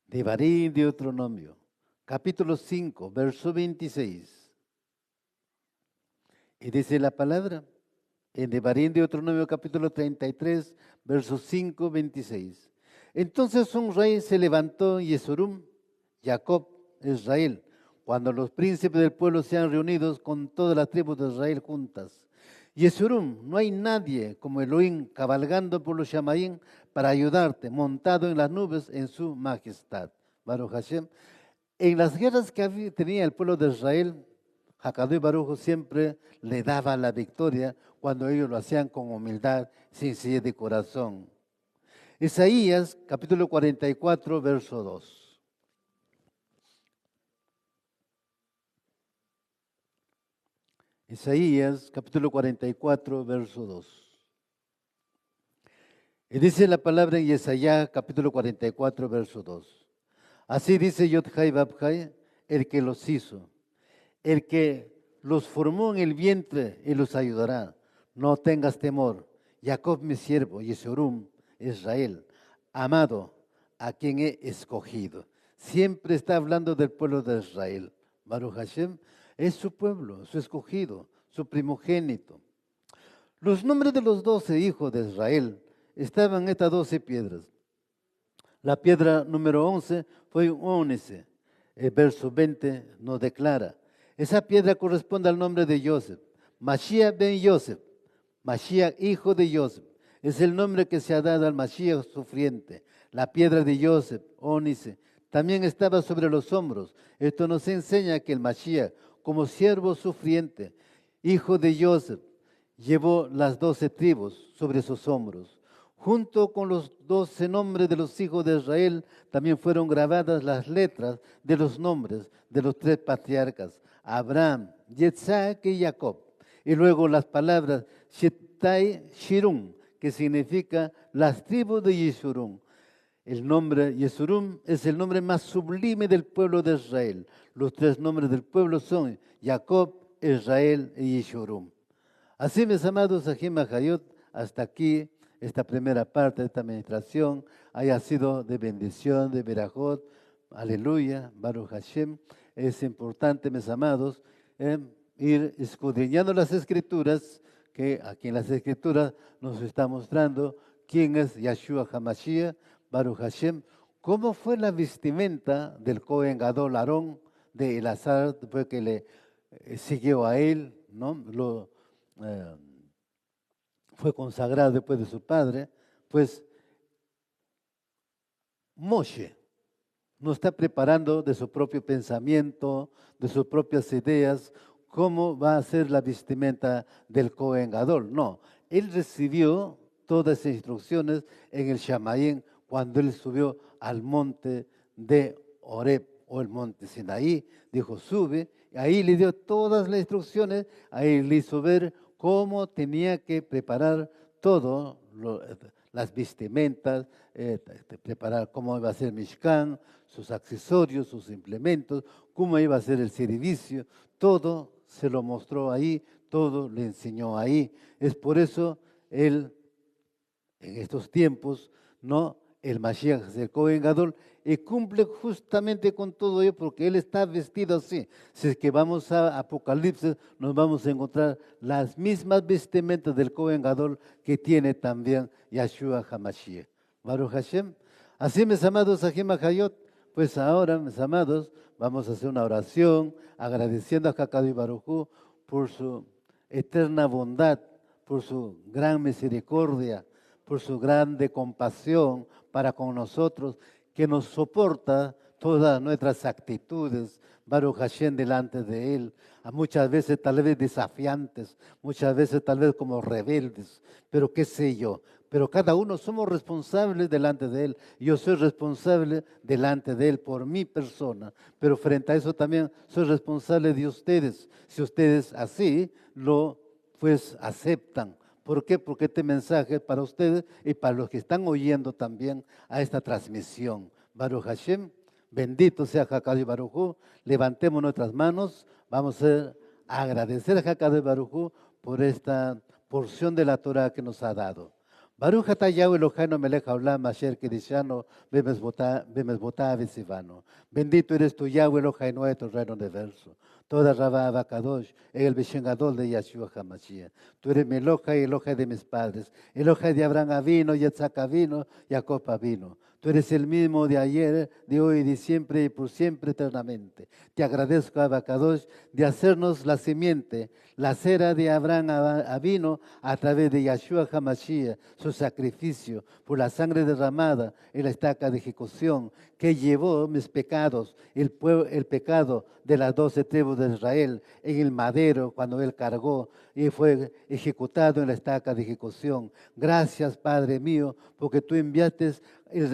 Devarim Deuteronomio, capítulo 5, verso 26. Y dice la palabra, en Devarim Deuteronomio, capítulo 33, versos 5, 26. Entonces un rey se levantó en Yesurum, Jacob, Israel, cuando los príncipes del pueblo sean reunidos con todas las tribus de Israel juntas. Yesurum, no hay nadie como Elohim cabalgando por los Shamaim para ayudarte, montado en las nubes en su majestad. Baruch Hashem. En las guerras que tenía el pueblo de Israel, Hakadú y Baruch siempre le daba la victoria cuando ellos lo hacían con humildad, sencillez de corazón. Isaías, capítulo 44, verso 2. Isaías, capítulo 44, verso 2. Y dice la palabra en Isaías, capítulo 44, verso 2. Así dice Yod-Hai Vab-Hai, el que los hizo, el que los formó en el vientre y los ayudará. No tengas temor. Jacob, mi siervo, Yesurum, Israel, amado, a quien he escogido. Siempre está hablando del pueblo de Israel. Baruch Hashem es su pueblo, su escogido, su primogénito. Los nombres de los 12 hijos de Israel estaban en estas 12 piedras. La piedra número 11 fue un ónice. El verso 20 nos declara. Esa piedra corresponde al nombre de Yosef. Mashiach ben Yosef. Mashiach, hijo de Yosef. Es el nombre que se ha dado al Mashiach sufriente. La piedra de Yosef, ónice, también estaba sobre los hombros. Esto nos enseña que el Mashiach, como siervo sufriente, hijo de Yosef, llevó las 12 tribus sobre sus hombros. Junto con los 12 nombres de los hijos de Israel, también fueron grabadas las letras de los nombres de los 3 patriarcas, Abraham, Yitzhak y Jacob. Y luego las palabras Shettai Shirun, que significa las tribus de Yeshurun. El nombre Yesurum es el nombre más sublime del pueblo de Israel. Los tres nombres del pueblo son Jacob, Israel y Yeshurum. Así, mis amados, Ajim Hayot, hasta aquí esta primera parte de esta administración haya sido de bendición, de verajot. Aleluya, Baruch Hashem. Es importante, mis amados, ir escudriñando las Escrituras, que aquí en las Escrituras nos está mostrando quién es Yahshua HaMashiach, Baruch Hashem, cómo fue la vestimenta del Cohen Gadol Aarón, de Elazar, después que le siguió a él, ¿no? Fue consagrado después de su padre. Pues Moshe nos está preparando de su propio pensamiento, de sus propias ideas, cómo va a ser la vestimenta del Cohen Gadol. No, él recibió todas esas instrucciones en el Shamayim cuando él subió al monte de Horeb o el monte Sinaí. Dijo, sube, y ahí le dio todas las instrucciones, ahí le hizo ver cómo tenía que preparar todo, las vestimentas, preparar cómo iba a ser Mishkan, sus accesorios, sus implementos, cómo iba a ser el servicio, todo se lo mostró ahí, todo le enseñó ahí. Es por eso él, en estos tiempos, ¿no? El Mashiach, el Cohen Gadol, y cumple justamente con todo ello porque él está vestido así. Si es que vamos a Apocalipsis, nos vamos a encontrar las mismas vestimentas del Cohen Gadol que tiene también Yahshua HaMashiach. Baruch Hashem. Así, mis amados, Ajim Hayot, pues ahora, mis amados, vamos a hacer una oración agradeciendo a Hakadu Baruj Hu por su eterna bondad, por su gran misericordia, por su grande compasión para con nosotros, que nos soporta todas nuestras actitudes, Baruch Hashem, delante de Él, a muchas veces tal vez desafiantes, muchas veces tal vez como rebeldes, pero qué sé yo, pero cada uno somos responsables delante de Él. Yo soy responsable delante de Él por mi persona, pero frente a eso también soy responsable de ustedes, si ustedes así lo pues aceptan. ¿Por qué? Porque este mensaje es para ustedes y para los que están oyendo también a esta transmisión. Baruch Hashem, bendito sea Hakadu Baruj Hu. Levantemos nuestras manos, vamos a agradecer a Hakadu Baruj Hu por esta porción de la Torah que nos ha dado. Baruch atah Yahweh Eloheinu melech haolam asher kiddushanu bemesbotá vesivano. Bendito eres tú, Yahweh Eloheinu, nuestro reino universo. Toda Rabá Abacadosh, el Beshengadol de Yahshua HaMashiach. Tú eres mi Eloja y Eloja de mis padres. Eloja de Abraham vino, Yitzhak vino, Jacob vino. Tú eres el mismo de ayer, de hoy, de siempre y por siempre eternamente. Te agradezco, Abacadosh, de hacernos la simiente, la cera de Abraham vino a través de Yahshua HaMashiach, su sacrificio por la sangre derramada en la estaca de ejecución, que llevó mis pecados, el pecado de las 12 tribus de Israel en el madero cuando él cargó y fue ejecutado en la estaca de ejecución. Gracias, Padre mío, porque tú enviaste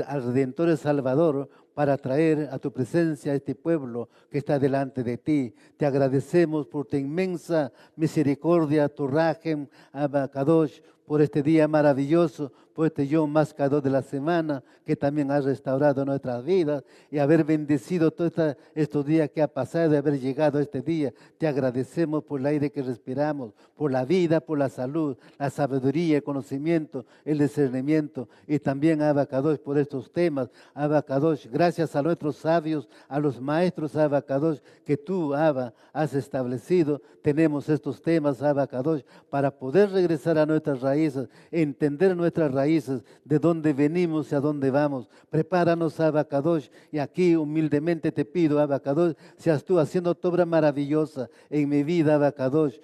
al Redentor, el Salvador, para traer a tu presencia a este pueblo que está delante de ti. Te agradecemos por tu inmensa misericordia, tu Rahem, Abacadosh, por este día maravilloso, por este Yom Mascador de la semana, que también has restaurado nuestras vidas y haber bendecido todos estos días que ha pasado, de haber llegado a este día. Te agradecemos por el aire que respiramos, por la vida, por la salud, la sabiduría, el conocimiento, el discernimiento, y también, Abacadosh, por estos temas. Abacadosh, gracias a nuestros sabios, a los maestros, Abacadosh, que tú, Abba, has establecido, tenemos estos temas, Abacadosh, para poder regresar a nuestras raíces, entender nuestras raíces, de dónde venimos y a dónde vamos. Prepáranos, Abacadosh, y aquí humildemente te pido, Abacadosh, seas tú haciendo tu obra maravillosa en mi vida, Abacadosh,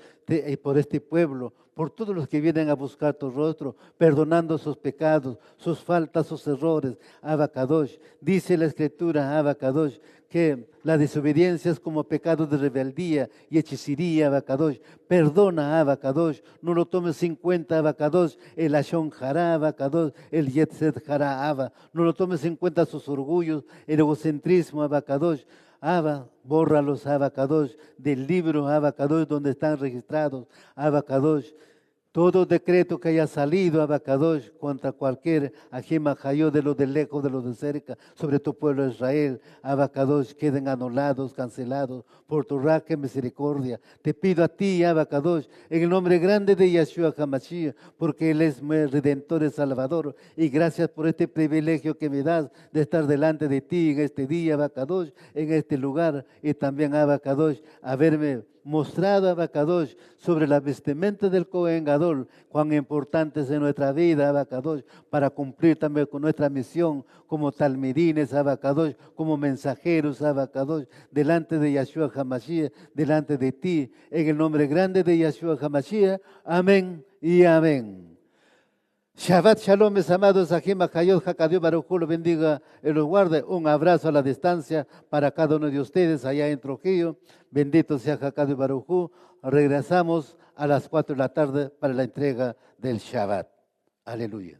por este pueblo, por todos los que vienen a buscar tu rostro, perdonando sus pecados, sus faltas, sus errores, Abacadosh. Dice la Escritura, Abacadosh, que la desobediencia es como pecado de rebeldía y hechicería, Abacadosh. Perdona, Abacadosh, no lo tomes en cuenta, Abacadosh, el Ashon Jara, Abacadosh, el Yetzet Jara, Abba. No lo tomes en cuenta sus orgullos, el egocentrismo, Abacadosh. Abba, bórralos, Abacadosh, del libro, Abacadosh, donde están registrados, Abacadosh. Todo decreto que haya salido, Abacadosh, contra cualquier Ajimajayo de los de lejos, de los de cerca, sobre tu pueblo de Israel, Abacadosh, queden anulados, cancelados, por tu raque misericordia. Te pido a ti, Abacadosh, en el nombre grande de Yeshua HaMashiach, porque Él es mi Redentor y Salvador, y gracias por este privilegio que me das de estar delante de ti en este día, Abacadosh, en este lugar, y también, Abacadosh, haberme mostrado, Abacadosh, sobre la vestimenta del Cohen Gadol, cuán importante es en nuestra vida, Abacadosh, para cumplir también con nuestra misión como talmidines, Abacadosh, como mensajeros, Abacadosh, delante de Yeshua HaMashiach, delante de ti, en el nombre grande de Yeshua HaMashiach. Amén y amén. Shabbat Shalom, mis amados, Ajim Hayot, Hakadió Baruj Hu, lo bendiga y los guarde. Un abrazo a la distancia para cada uno de ustedes allá en Trujillo. Bendito sea Hakadió Baruj Hu. Regresamos a las 4 de la tarde para la entrega del Shabbat. Aleluya.